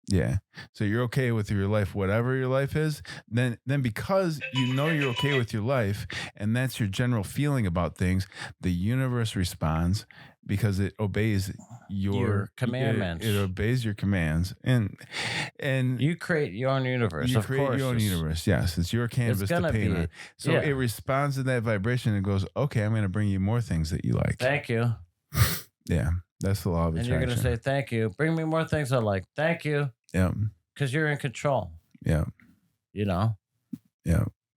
Speaker 1: Yeah. So you're okay with your life, whatever your life is, then because you're okay with your life and that's your general feeling about things, the universe responds because it obeys your
Speaker 3: commandments.
Speaker 1: It obeys your commands. And
Speaker 3: you create your own universe.
Speaker 1: You
Speaker 3: of
Speaker 1: create
Speaker 3: course
Speaker 1: your own universe. Yes. It's your canvas to paint on. So it responds to that vibration and goes, okay, I'm going to bring you more things that you like.
Speaker 3: Thank you.
Speaker 1: Yeah. That's the law of attraction.
Speaker 3: And you're going to say, thank you. Bring me more things I like. Thank you.
Speaker 1: Yeah.
Speaker 3: Because you're in control.
Speaker 1: Yeah.
Speaker 3: Yeah.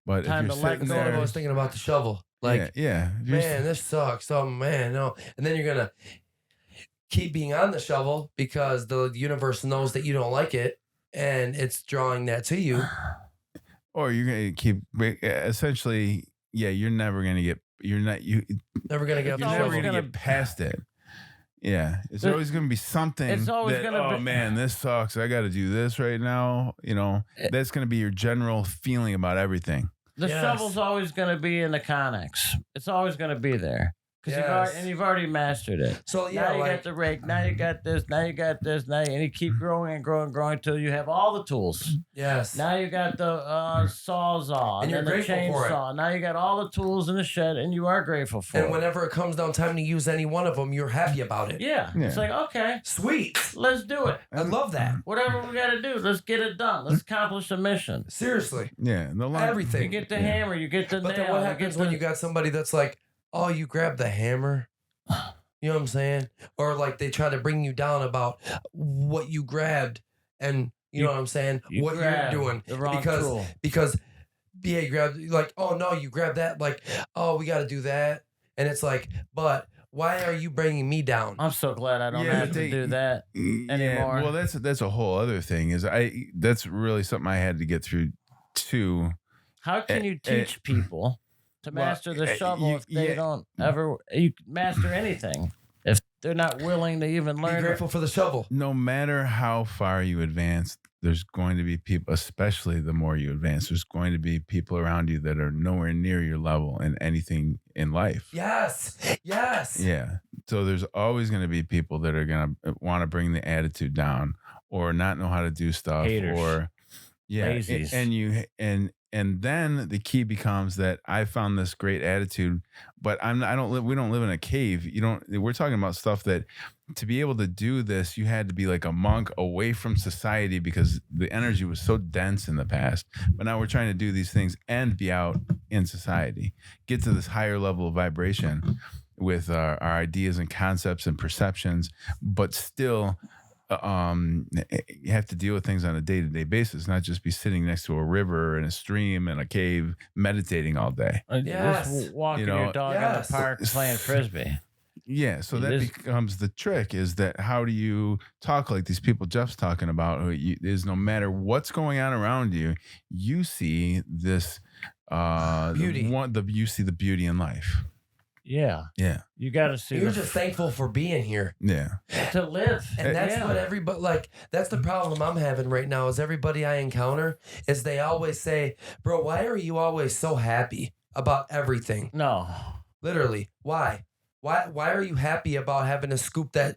Speaker 1: But
Speaker 3: Time
Speaker 1: if
Speaker 3: to
Speaker 1: you're
Speaker 3: let
Speaker 1: sitting
Speaker 3: go.
Speaker 1: there,
Speaker 2: I was thinking about the shovel. Like,
Speaker 1: yeah.
Speaker 2: man, this sucks. Oh, man, no. And then you're going to keep being on the shovel because the universe knows that you don't like it and it's drawing that to you.
Speaker 1: Or you're going to keep, essentially, you're never going to get,
Speaker 2: never going to get,
Speaker 1: you're never going to get past it. Yeah, it's always going to be something.
Speaker 3: It's always going to be.
Speaker 1: Oh man, this sucks. I got to do this right now. That's going to be your general feeling about everything.
Speaker 3: The shovel's always going to be in the Connex. It's always going to be there because you've already mastered it. So now you got the rake. Now you got this. Now you got this. Now and you keep growing and growing and growing until you have all the tools.
Speaker 2: Yes.
Speaker 3: Now you got the sawzall
Speaker 2: and you're grateful for it.
Speaker 3: Now you got all the tools in the shed, and you are grateful for it.
Speaker 2: And whenever it comes down time to use any one of them, you're happy about it.
Speaker 3: Yeah. It's like, okay,
Speaker 2: sweet,
Speaker 3: let's do it.
Speaker 2: I love that.
Speaker 3: Whatever we got to do, let's get it done. Let's accomplish the mission.
Speaker 2: Seriously.
Speaker 1: Yeah.
Speaker 2: Everything.
Speaker 3: You get the hammer. You get the nail.
Speaker 2: But then what happens when you got somebody that's like, oh, you grab the hammer? You know what I'm saying? Or like they try to bring you down about what you grabbed and you know what I'm saying? What you're doing.
Speaker 3: The wrong tool.
Speaker 2: Because BA grabbed, like, oh no, you grabbed that. Like, oh, we got to do that. And it's like, but why are you bringing me down?
Speaker 3: I'm so glad I don't have to do that anymore.
Speaker 1: Well, that's a whole other thing. That's really something I had to get through too.
Speaker 3: How can you teach people to master the shovel if they don't ever master anything? If they're not willing to even learn.
Speaker 2: Be grateful for the shovel.
Speaker 1: No matter how far you advance, there's going to be people, especially the more you advance, there's going to be people around you that are nowhere near your level in anything in life.
Speaker 2: Yes.
Speaker 1: Yeah. So there's always going to be people that are going to want to bring the attitude down or not know how to do stuff.
Speaker 3: Haters.
Speaker 1: Or
Speaker 3: Lazies.
Speaker 1: And then the key becomes that I found this great attitude, but we don't live in a cave. We're talking about stuff that to be able to do this, you had to be like a monk away from society because the energy was so dense in the past. But now we're trying to do these things and be out in society, get to this higher level of vibration with our ideas and concepts and perceptions, but still you have to deal with things on a day-to-day basis, not just be sitting next to a river and a stream and a cave meditating all day.
Speaker 3: Just walking your dog in the park playing frisbee.
Speaker 1: Yeah, so that becomes the trick, is that how do you talk like these people Jeff's talking about, is no matter what's going on around you, you see this beauty. You see the beauty in life.
Speaker 3: Yeah. You got to see.
Speaker 2: You're just thankful for being here.
Speaker 1: Yeah.
Speaker 3: To live.
Speaker 2: And that's what everybody, like, that's the problem I'm having right now is everybody I encounter is they always say, bro, why are you always so happy about everything?
Speaker 3: No.
Speaker 2: Literally. Why? Why are you happy about having to scoop that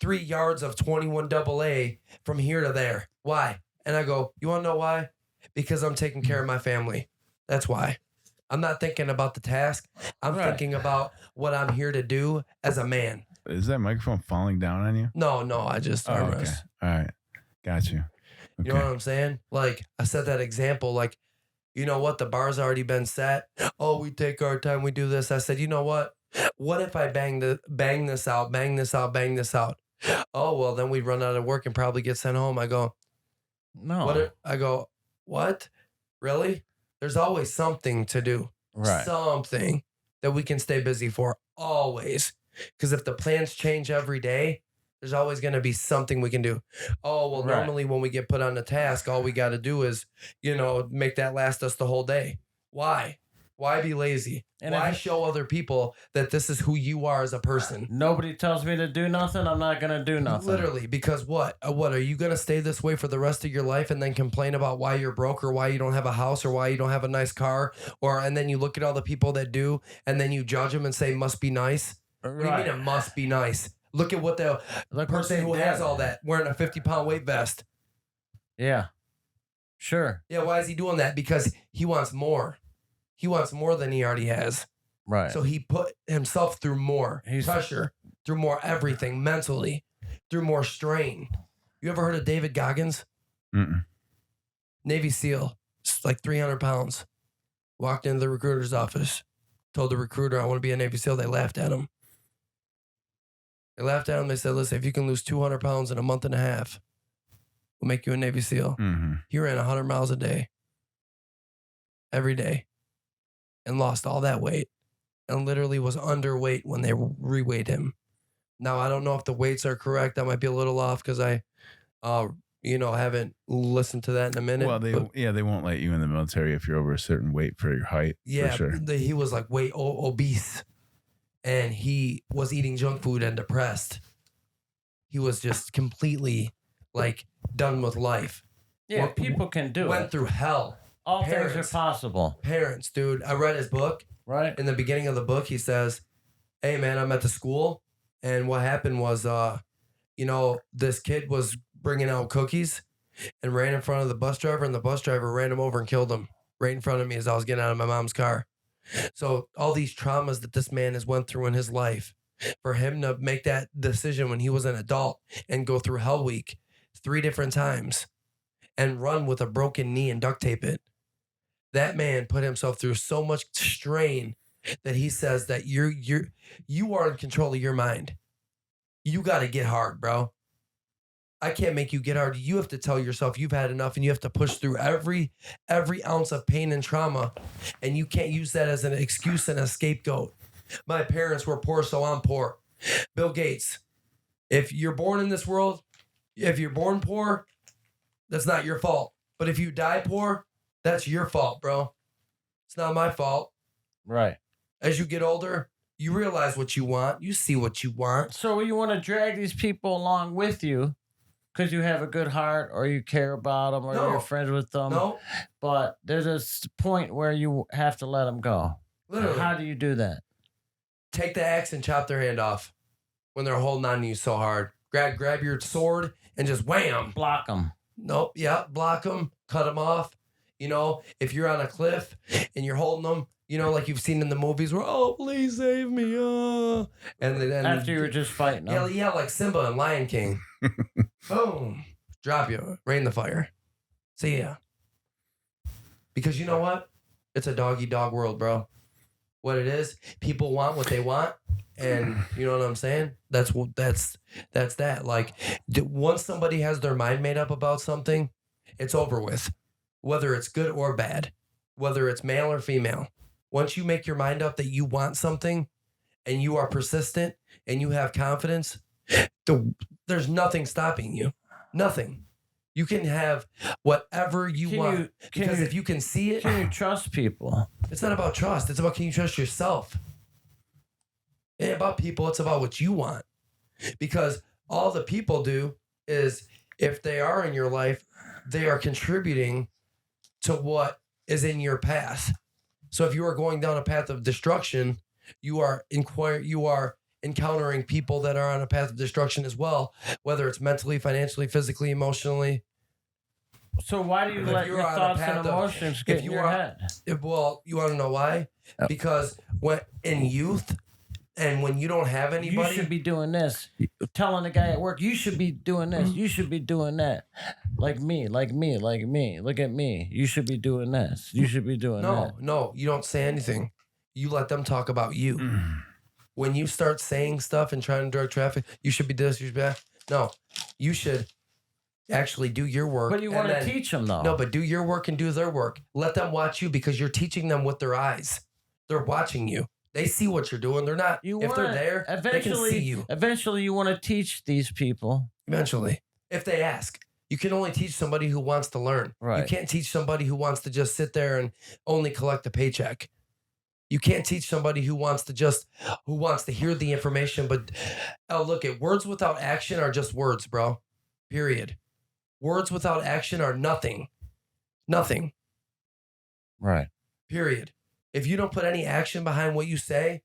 Speaker 2: 3 yards of 21 AA from here to there? Why? And I go, you want to know why? Because I'm taking care of my family. That's why. I'm not thinking about the task. I'm thinking about what I'm here to do as a man.
Speaker 1: Is that microphone falling down on you?
Speaker 2: No, I just
Speaker 1: okay. All right. Got you. Okay.
Speaker 2: You know what I'm saying? Like, I said that example, like, you know what? The bar's already been set. Oh, we take our time. We do this. I said, you know what? What if I bang this out? Oh, well, then we'd run out of work and probably get sent home. I go,
Speaker 3: no.
Speaker 2: I go, what? Really? There's always something to do.
Speaker 3: Right.
Speaker 2: Something that we can stay busy for always. Because if the plans change every day, There's always going to be something we can do. Oh, well,
Speaker 3: Right.
Speaker 2: normally when we get put on a task, all we got to do is, make that last us the whole day. Why? Why be lazy?
Speaker 3: And
Speaker 2: Why
Speaker 3: if-
Speaker 2: show other people that this is who you are as a person?
Speaker 3: Nobody tells me to do nothing. I'm not gonna do nothing.
Speaker 2: Literally, because what? What are you gonna stay this way for the rest of your life and then complain about why you're broke or why you don't have a house or why you don't have a nice car and then you look at all the people that do and then you judge them and say must be nice? What do you mean it must be nice? Look at what the person who has all that wearing a 50-pound weight vest.
Speaker 3: Yeah, sure.
Speaker 2: Yeah, why is he doing that? Because he wants more. He wants more than he already has.
Speaker 3: Right.
Speaker 2: So he put himself through more pressure, through more everything mentally, through more strain. You ever heard of David Goggins?
Speaker 1: Mm-mm.
Speaker 2: Navy SEAL, like 300 pounds. Walked into the recruiter's office, told the recruiter, I want to be a Navy SEAL. They laughed at him. They said, listen, if you can lose 200 pounds in a month and a half, we'll make you a Navy SEAL.
Speaker 1: Mm-hmm.
Speaker 2: He ran 100 miles a day, every day, and lost all that weight and literally was underweight when they reweighed him. Now, I don't know if the weights are correct. That might be a little off because I, haven't listened to that in a minute.
Speaker 1: Well, they won't let you in the military if you're over a certain weight for your height.
Speaker 2: Yeah,
Speaker 1: for sure.
Speaker 2: He was like obese, and he was eating junk food and depressed. He was just completely like done with life.
Speaker 3: Yeah, people can do
Speaker 2: Went
Speaker 3: it.
Speaker 2: through hell.
Speaker 3: All things
Speaker 2: Parents.
Speaker 3: are possible.
Speaker 2: Parents, dude. I read his book.
Speaker 3: Right.
Speaker 2: In the beginning of the book, he says, hey, man, I'm at the school. And what happened was, this kid was bringing out cookies and ran in front of the bus driver. And the bus driver ran him over and killed him right in front of me as I was getting out of my mom's car. So all these traumas that this man has went through in his life, for him to make that decision when he was an adult and go through Hell Week 3 different times and run with a broken knee and duct tape it. That man put himself through so much strain that he says that you are in control of your mind. You got to get hard, bro. I can't make you get hard. You have to tell yourself you've had enough and you have to push through every ounce of pain and trauma. And you can't use that as an excuse and a scapegoat. My parents were poor, so I'm poor. Bill Gates, if you're born in this world, if you're born poor, that's not your fault. But if you die poor, that's your fault, bro. It's not my fault.
Speaker 3: Right.
Speaker 2: As you get older, you realize what you want. You see what you want.
Speaker 3: So you want to drag these people along with you because you have a good heart or you care about them or
Speaker 2: No.
Speaker 3: you're friends with them.
Speaker 2: No,
Speaker 3: But there's a point where you have to let them go.
Speaker 2: literally.
Speaker 3: How do you do that?
Speaker 2: Take the axe and chop their hand off when they're holding on to you so hard. Grab your sword and just wham.
Speaker 3: Block them.
Speaker 2: Nope. Yeah. Block them. Cut them off. If you're on a cliff and you're holding them, like you've seen in the movies where, oh, please save me. And then
Speaker 3: After you were just fighting them.
Speaker 2: yeah, like Simba and Lion King. Boom. Drop you. Rain the fire. See ya. Because you know what? It's a dog-eat-dog world, bro. What it is, people want what they want. And you know what I'm saying? That's that. Like, once somebody has their mind made up about something, it's over with. Whether it's good or bad, whether it's male or female. Once you make your mind up that you want something and you are persistent and you have confidence, there's nothing stopping you. Nothing. You can have whatever you want. Because if you can see it,
Speaker 3: Can you trust people?
Speaker 2: it's not about trust. It's about, can you trust yourself? It ain't about people. It's about what you want. Because all the people do is, if they are in your life, they are contributing to what is in your path. So if you are going down a path of destruction, you are encountering people that are on a path of destruction as well, whether it's mentally, financially, physically, emotionally.
Speaker 3: So why do you
Speaker 2: If
Speaker 3: let
Speaker 2: you're
Speaker 3: your
Speaker 2: on a
Speaker 3: thoughts
Speaker 2: path
Speaker 3: and
Speaker 2: of-
Speaker 3: emotions get
Speaker 2: if
Speaker 3: in
Speaker 2: you
Speaker 3: your
Speaker 2: are-
Speaker 3: head?
Speaker 2: Well, you want to know why?
Speaker 3: Yep.
Speaker 2: Because when in youth and when you don't have anybody,
Speaker 3: You should be doing this. Telling the guy at work, you should be doing this. You should be doing that. Like me. Look at me. You should be doing this. You should be doing that.
Speaker 2: No, you don't say anything. You let them talk about you. When you start saying stuff and trying to direct traffic, you should be this, you should be that. No, you should actually do your work.
Speaker 3: But you want to teach them, though.
Speaker 2: No, but do your work and do their work. Let them watch you because you're teaching them with their eyes. They're watching you. They see what you're doing. They're not. If they're there, they can see you.
Speaker 3: Eventually, you want to teach these people.
Speaker 2: Eventually, if they ask. You can only teach somebody who wants to learn.
Speaker 3: Right.
Speaker 2: You can't teach somebody who wants to just sit there and only collect a paycheck. You can't teach somebody who wants to hear the information. But look, at words without action are just words, bro. Period. Words without action are nothing. Nothing.
Speaker 3: Right.
Speaker 2: Period. If you don't put any action behind what you say,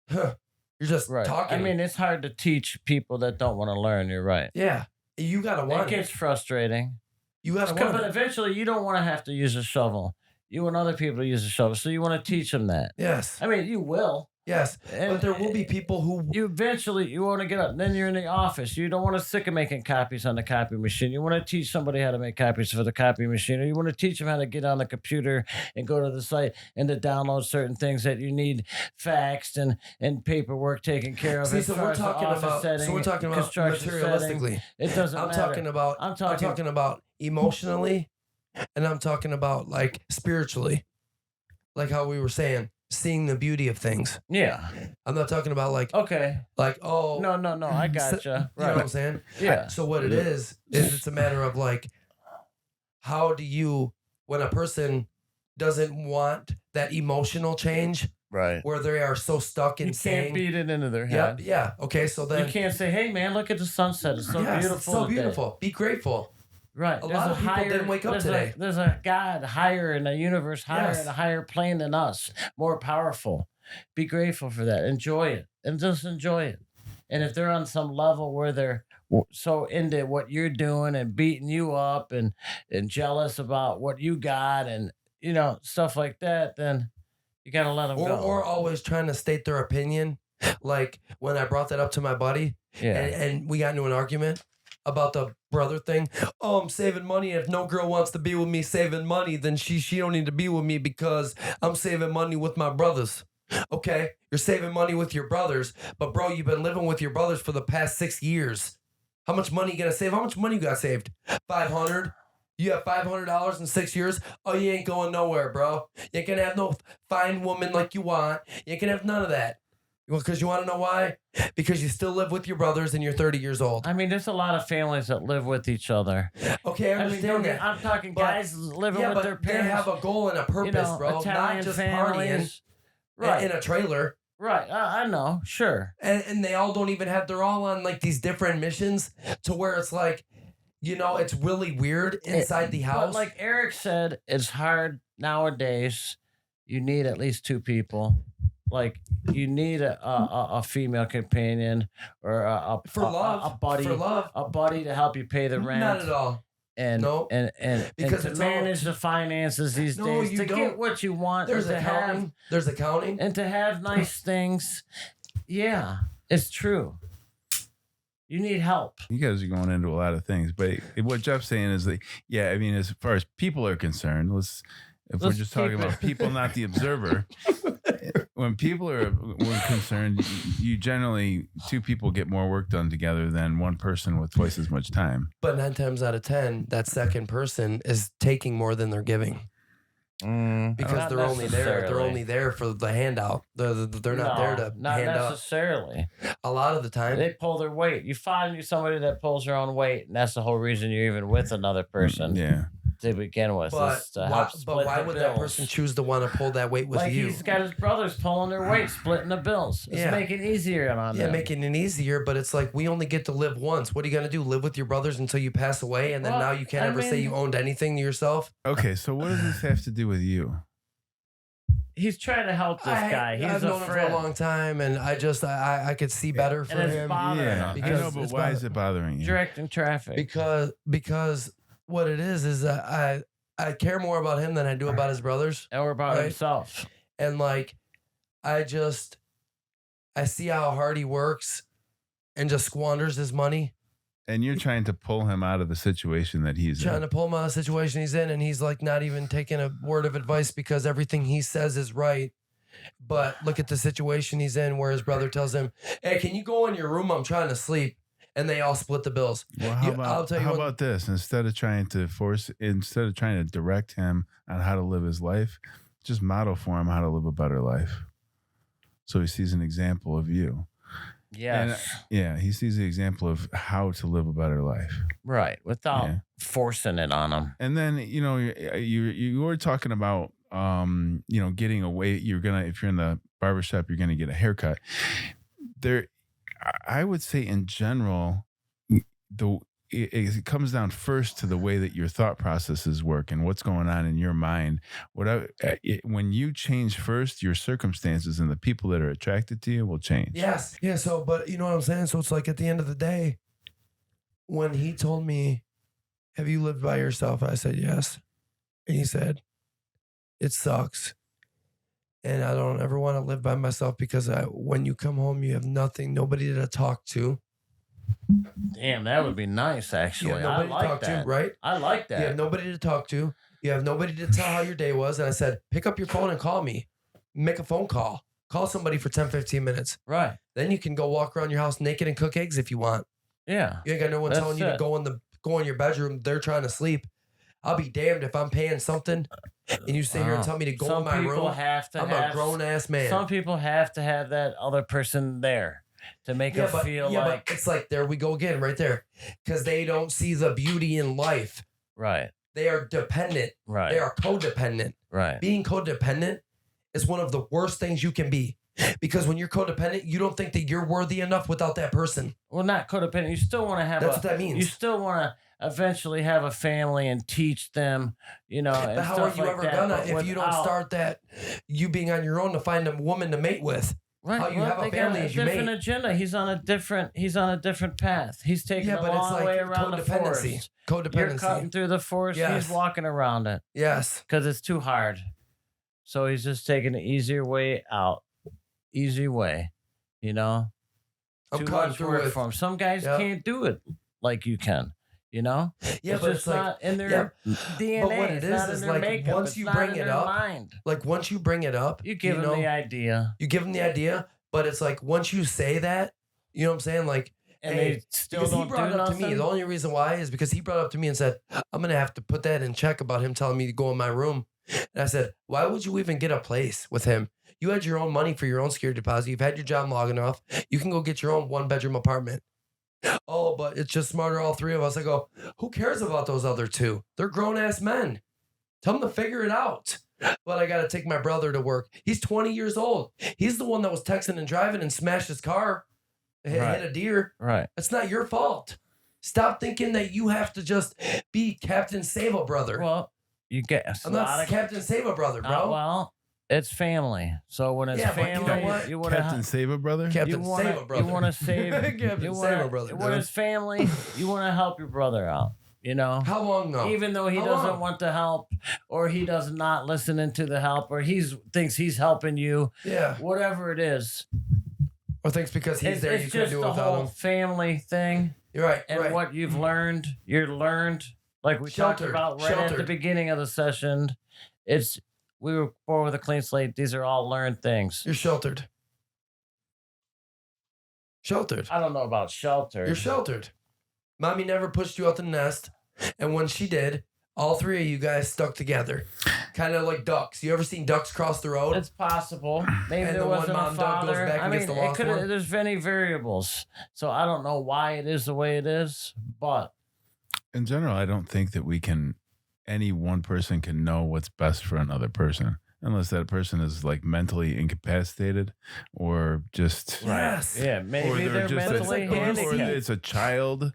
Speaker 2: you're just talking.
Speaker 3: I mean, it's hard to teach people that don't want to learn. You're right.
Speaker 2: Yeah. You got to want
Speaker 3: it. It gets frustrating.
Speaker 2: You got to want
Speaker 3: But eventually, you don't want to have to use a shovel. You want other people to use a shovel. So you want to teach them that.
Speaker 2: Yes.
Speaker 3: I mean, you will.
Speaker 2: Yes, but there will be people who
Speaker 3: you want to get up. Then you're in the office. You don't want to stick of making copies on the copy machine. You want to teach somebody how to make copies for the copy machine, or you want to teach them how to get on the computer and go to the site and to download certain things that you need faxed and paperwork taken care of.
Speaker 2: See, so we're talking about materialistically.
Speaker 3: It doesn't matter.
Speaker 2: I'm talking about emotionally, and I'm talking about like spiritually, like how we were saying. Seeing the beauty of things.
Speaker 3: Yeah.
Speaker 2: I'm not talking about like
Speaker 3: No, I gotcha.
Speaker 2: You know what I'm saying?
Speaker 3: Yeah.
Speaker 2: So what it is it's a matter of like, how do you, when a person doesn't want that emotional change,
Speaker 3: right,
Speaker 2: where they are so stuck in saying,
Speaker 3: can't beat it into their head.
Speaker 2: Yeah. Okay, so then
Speaker 3: you can't say, "Hey, man, look at the sunset. It's so beautiful.
Speaker 2: It's so beautiful. Be grateful."
Speaker 3: Right.
Speaker 2: A lot of people didn't wake up today.
Speaker 3: There's a God higher in the universe, higher in a higher plane than us, more powerful. Be grateful for that. Enjoy it. And just enjoy it. And if they're on some level where they're so into what you're doing and beating you up and jealous about what you got and, stuff like that, then you got to let them go.
Speaker 2: Or always trying to state their opinion. Like when I brought that up to my buddy and we got into an argument about the brother thing. Oh, I'm saving money. If no girl wants to be with me saving money, then she don't need to be with me because I'm saving money with my brothers. Okay, you're saving money with your brothers, but bro, you've been living with your brothers for the past 6 years. How much money you gonna save? How much money you got saved? $500? You have $500 in 6 years? Oh, you ain't going nowhere, bro. You ain't gonna have no fine woman like you want. You ain't gonna have none of that. Because you want to know why? Because you still live with your brothers and you're 30 years old.
Speaker 3: I mean, there's a lot of families that live with each other.
Speaker 2: Okay, I understand that.
Speaker 3: I'm talking guys living with their parents.
Speaker 2: They have a goal and a purpose, bro.
Speaker 3: Italian
Speaker 2: not just
Speaker 3: families.
Speaker 2: Partying in a trailer.
Speaker 3: Right, I know, sure.
Speaker 2: And they all don't even have, they're all on like these different missions to where it's like, it's really weird inside the house.
Speaker 3: But like Eric said, it's hard nowadays. You need at least 2 people. Like you need a female companion or a buddy,
Speaker 2: for love,
Speaker 3: a buddy to help you pay the rent.
Speaker 2: Not at all.
Speaker 3: And because to manage the finances these days, to get what you want,
Speaker 2: there's accounting. There's accounting,
Speaker 3: and to have nice things. Yeah, it's true. You need help.
Speaker 1: You guys are going into a lot of things, but what Jeff's saying is that, I mean, as far as people are concerned, we're just talking about people, not the observer. When people are concerned, you generally 2 people get more work done together than one person with twice as much time.
Speaker 2: But 9 times out of 10, that second person is taking more than they're giving. Because they're only there. They're only there for the handout. They're not there to
Speaker 3: not
Speaker 2: hand out.
Speaker 3: Necessarily.
Speaker 2: A lot of the time,
Speaker 3: they pull their weight. You find somebody that pulls their own weight, and that's the whole reason you're even with another person.
Speaker 1: Yeah.
Speaker 3: To begin with,
Speaker 2: but why would that person choose to want to pull that weight with you?
Speaker 3: He's got his brothers pulling their weight, splitting the bills. It's making it easier on them.
Speaker 2: Yeah, making it easier, but it's like we only get to live once. What are you gonna do? Live with your brothers until you pass away, and then now you can't ever say you owned anything to yourself?
Speaker 1: Okay, so what does this have to do with you?
Speaker 3: He's trying to help this guy. I've known him for a
Speaker 2: long time, and I could see better for him.
Speaker 1: Yeah, I know, but why is it bothering you?
Speaker 3: Directing traffic.
Speaker 2: Because what it is that I care more about him than I do about his brothers.
Speaker 3: Or about himself.
Speaker 2: And like, I see how hard he works and just squanders his money.
Speaker 1: And you're trying to pull him out of the situation that he's
Speaker 2: trying to pull him out of the situation he's in. And he's like not even taking a word of advice because everything he says is right. But look at the situation he's in where his brother tells him, "Hey, can you go in your room? I'm trying to sleep." And they all split the bills.
Speaker 1: Well, how about this? Instead of trying to direct him on how to live his life, just model for him how to live a better life. So he sees an example of you.
Speaker 3: Yes.
Speaker 1: And he sees the example of how to live a better life.
Speaker 3: Right. Without
Speaker 1: Yeah.
Speaker 3: forcing it on him.
Speaker 1: And then, you were talking about, getting away. If you're in the barbershop, you're going to get a haircut. I would say in general, it comes down first to the way that your thought processes work and what's going on in your mind. When you change first, your circumstances and the people that are attracted to you will change.
Speaker 2: Yes. Yeah. So, but you know what I'm saying? So it's like at the end of the day, when he told me, have you lived by yourself? I said, yes. And he said, it sucks. And I don't ever want to live by myself because when you come home, you have nothing, nobody to talk to.
Speaker 3: Damn, that would be nice, actually.
Speaker 2: You have nobody
Speaker 3: I
Speaker 2: to
Speaker 3: like
Speaker 2: talk
Speaker 3: that.
Speaker 2: to, right?
Speaker 3: I like
Speaker 2: You have
Speaker 3: that.
Speaker 2: nobody to talk to. You have nobody to tell how your day was. And I said, pick up your phone and call me. Make a phone call. Call somebody for 10, 15 minutes.
Speaker 3: Right.
Speaker 2: Then you can go walk around your house naked and cook eggs if you want.
Speaker 3: Yeah.
Speaker 2: You ain't got no one
Speaker 3: That's
Speaker 2: telling you to
Speaker 3: it.
Speaker 2: go in your bedroom. They're trying to sleep. I'll be damned if I'm paying something and you sit here and tell me to go
Speaker 3: Some
Speaker 2: in my
Speaker 3: people
Speaker 2: room.
Speaker 3: have to
Speaker 2: I'm
Speaker 3: have
Speaker 2: a grown ass man.
Speaker 3: Some people have to have that other person there to make them feel like.
Speaker 2: But it's like, there we go again, right there. Because they don't see the beauty in life.
Speaker 3: Right.
Speaker 2: They are dependent.
Speaker 3: Right.
Speaker 2: They are codependent.
Speaker 3: Right.
Speaker 2: Being codependent is one of the worst things you can be. Because when you're codependent, you don't think that you're worthy enough without that person.
Speaker 3: Well, not codependent. You still want to have
Speaker 2: That's what that means.
Speaker 3: You still want to eventually have a family and teach them, and
Speaker 2: But how are
Speaker 3: stuff
Speaker 2: you
Speaker 3: like
Speaker 2: ever
Speaker 3: that.
Speaker 2: gonna
Speaker 3: But
Speaker 2: if you don't start that, you being on your own to find a woman to mate with?
Speaker 3: Right.
Speaker 2: How you have a
Speaker 3: they
Speaker 2: family
Speaker 3: got
Speaker 2: as you
Speaker 3: different
Speaker 2: mate.
Speaker 3: agenda. He's on a different path. He's taking
Speaker 2: Yeah,
Speaker 3: a
Speaker 2: but it's
Speaker 3: long
Speaker 2: like
Speaker 3: way around the forest. You're
Speaker 2: Codependency.
Speaker 3: cutting through the forest.
Speaker 2: Yes.
Speaker 3: He's walking around it
Speaker 2: Yes.
Speaker 3: because it's too hard. So he's just taking the easier way out. Easy way,
Speaker 2: I'm
Speaker 3: too
Speaker 2: cutting
Speaker 3: much
Speaker 2: through
Speaker 3: work
Speaker 2: it.
Speaker 3: for him. Some guys
Speaker 2: Yep.
Speaker 3: can't do it like you can.
Speaker 2: Yeah,
Speaker 3: it's
Speaker 2: but
Speaker 3: just
Speaker 2: it's like,
Speaker 3: not in their DNA.
Speaker 2: But what it
Speaker 3: it's
Speaker 2: is
Speaker 3: not in their
Speaker 2: like
Speaker 3: makeup.
Speaker 2: once
Speaker 3: it's
Speaker 2: you
Speaker 3: not
Speaker 2: bring
Speaker 3: in
Speaker 2: it
Speaker 3: their
Speaker 2: up,
Speaker 3: mind.
Speaker 2: like once you bring it up,
Speaker 3: You give them the idea,
Speaker 2: you give them the idea, but it's like once you say that, you know what I'm saying? Like,
Speaker 3: and
Speaker 2: hey,
Speaker 3: they still
Speaker 2: because he
Speaker 3: don't
Speaker 2: brought
Speaker 3: do
Speaker 2: it up
Speaker 3: nothing.
Speaker 2: to me. The only reason why is because he brought it up to me and said, I'm going to have to put that in check about him telling me to go in my room. And I said, why would you even get a place with him? You had your own money for your own security deposit. You've had your job long enough. You can go get your own 1-bedroom apartment. Oh, but it's just smarter, all three of us. I go, who cares about those other two? They're grown-ass men. Tell them to figure it out. But I got to take my brother to work. He's 20 years old. He's the one that was texting and driving and smashed his car and hit a deer.
Speaker 3: Right.
Speaker 2: It's not your fault. Stop thinking that you have to just be Captain Save-A-Brother.
Speaker 3: Well, you get.
Speaker 2: I'm not Captain Save-A-Brother, bro.
Speaker 3: Well, it's family. So when it's
Speaker 2: Yeah, but you know
Speaker 3: family,
Speaker 2: what?
Speaker 3: you want to
Speaker 1: Captain Save-A-Brother?
Speaker 2: Captain Save-A-Brother.
Speaker 3: You want to save.
Speaker 2: Captain Save-A-Brother,
Speaker 3: When it's family, you want to help your brother out.
Speaker 2: How long though?
Speaker 3: Even though he
Speaker 2: How
Speaker 3: doesn't
Speaker 2: long?
Speaker 3: want to help, or he does not listening to the help, or thinks he's helping you.
Speaker 2: Yeah.
Speaker 3: Whatever it is,
Speaker 2: Or thinks because he's there, you
Speaker 3: it's
Speaker 2: couldn't
Speaker 3: just
Speaker 2: do it
Speaker 3: the
Speaker 2: without
Speaker 3: whole
Speaker 2: him.
Speaker 3: family thing.
Speaker 2: You're right.
Speaker 3: And
Speaker 2: right.
Speaker 3: what you've learned, like we talked
Speaker 2: Sheltered,
Speaker 3: about right at the
Speaker 2: sheltered.
Speaker 3: beginning of the session. We were born with a clean slate. These are all learned things.
Speaker 2: You're sheltered. Sheltered.
Speaker 3: I don't know about shelter.
Speaker 2: You're sheltered. Mommy never pushed you out the nest. And when she did, all three of you guys stuck together. Kind of like ducks. You ever seen ducks cross the road?
Speaker 3: It's possible. Maybe
Speaker 2: And
Speaker 3: there
Speaker 2: the one
Speaker 3: wasn't a
Speaker 2: mom dog goes
Speaker 3: father.
Speaker 2: back
Speaker 3: I
Speaker 2: and
Speaker 3: mean,
Speaker 2: gets the lost one?
Speaker 3: there's many variables. So I don't know why it is the way it is, but
Speaker 1: In general, I don't think that any one person can know what's best for another person. Unless that person is like mentally incapacitated or just
Speaker 2: Yes.
Speaker 3: yeah, maybe they're mentally
Speaker 2: or
Speaker 3: handicapped.
Speaker 1: it's a child,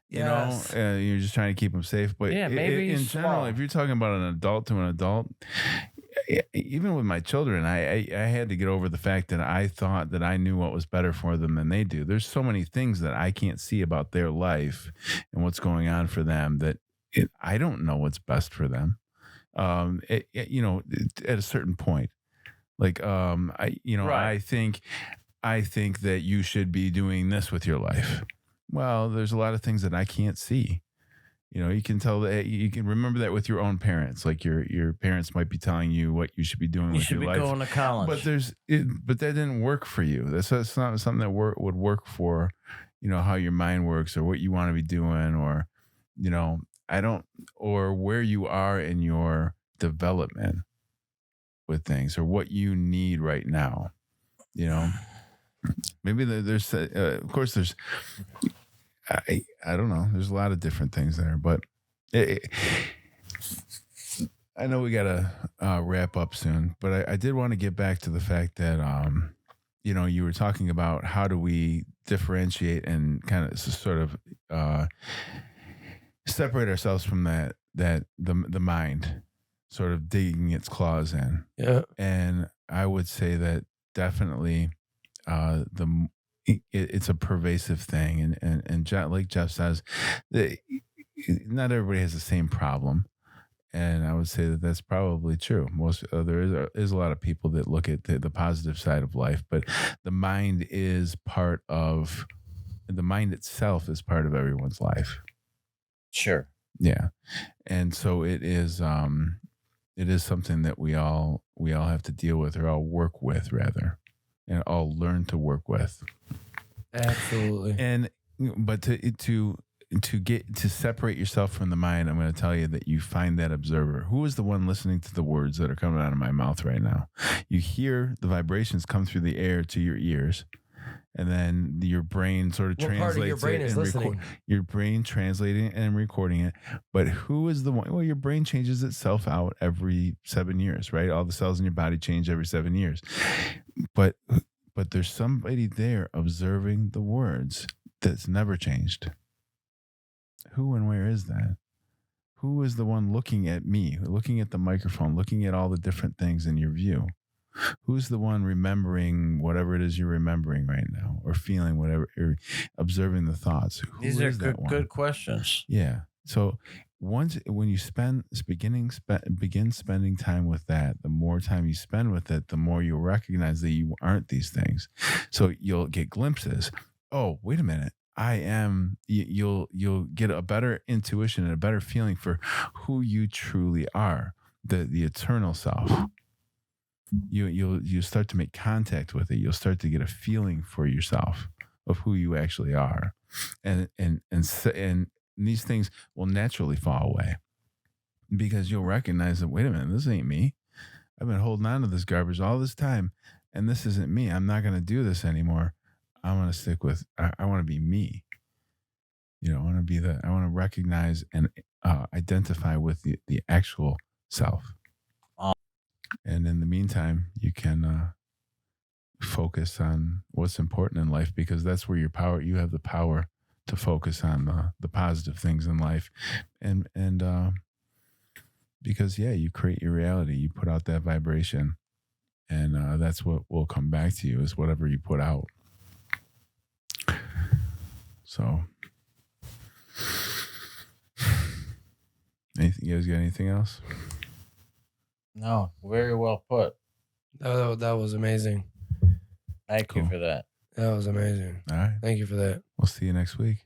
Speaker 2: Yes.
Speaker 1: you're just trying to keep them safe. But
Speaker 3: Yeah, maybe
Speaker 1: in
Speaker 3: he's
Speaker 1: general,
Speaker 3: small.
Speaker 1: if you're talking about an adult to an adult, even with my children, I had to get over the fact that I thought that I knew what was better for them than they do. There's so many things that I can't see about their life and what's going on for them that I don't know what's best for them. At a certain point, like,
Speaker 3: Right.
Speaker 1: I think that you should be doing this with your life. Well, there's a lot of things that I can't see. You can tell that you can remember that with your own parents. Like your parents might be telling you what you should be doing
Speaker 3: You
Speaker 1: with
Speaker 3: should
Speaker 1: your
Speaker 3: be
Speaker 1: life.
Speaker 3: going to college.
Speaker 1: But that didn't work for you. That's not something that would work for, how your mind works or what you want to be doing or, or where you are in your development. with things or what you need right now. You know, maybe there's of course there's I don't know. There's a lot of different things there, but I know we gotta wrap up soon. But I did want to get back to the fact that you were talking about how do we differentiate and kind of sort of separate ourselves from the mind sort of digging its claws in.
Speaker 2: Yeah.
Speaker 1: And I would say that definitely it's a pervasive thing, and like Jeff says, not everybody has the same problem, and I would say that that's probably true. Most there is a lot of people that look at the positive side of life, but the mind itself is part of everyone's life.
Speaker 3: Sure.
Speaker 1: Yeah, and so it is something that we all have to deal with, or all work with rather, and all learn to work with.
Speaker 2: Absolutely.
Speaker 1: And but to get to separate yourself from the mind, I'm going to tell you that you find that observer. Who is the one listening to the words that are coming out of my mouth right now? You hear the vibrations come through the air to your ears, and then your brain sort of translates
Speaker 2: part of your brain
Speaker 1: it
Speaker 2: is
Speaker 1: and
Speaker 2: listening?
Speaker 1: your brain translating it and recording it. But who is the one? Well, your brain changes itself out every 7 years, right? All the cells in your body change every 7 years. But there's somebody there observing the words that's never changed. Who and where is that? Who is the one looking at me, looking at the microphone, looking at all the different things in your view? Who's the one remembering whatever it is you're remembering right now, or feeling whatever, or observing the thoughts?
Speaker 3: These are good questions.
Speaker 1: Yeah. So when you begin spending time with that, the more time you spend with it, the more you'll recognize that you aren't these things. So you'll get glimpses. Oh, wait a minute. I am. You'll get a better intuition and a better feeling for who you truly are, the eternal self. You start to make contact with it. You'll start to get a feeling for yourself of who you actually are, and these things will naturally fall away because you'll recognize that, wait a minute, this ain't me. I've been holding on to this garbage all this time, and this isn't me. I'm not going to do this anymore. I want to stick with, I want to be me. I want to recognize and identify with the actual self. And in the meantime, you can focus on what's important in life, because that's where you have the power to focus on the positive things in life. And because, you create your reality, you put out that vibration, and that's what will come back to you, is whatever you put out. So, you guys got anything else?
Speaker 3: No, very well put.
Speaker 2: That was amazing.
Speaker 3: Thank you for that.
Speaker 2: That was amazing.
Speaker 1: All right.
Speaker 2: Thank you for that.
Speaker 1: We'll see you next week.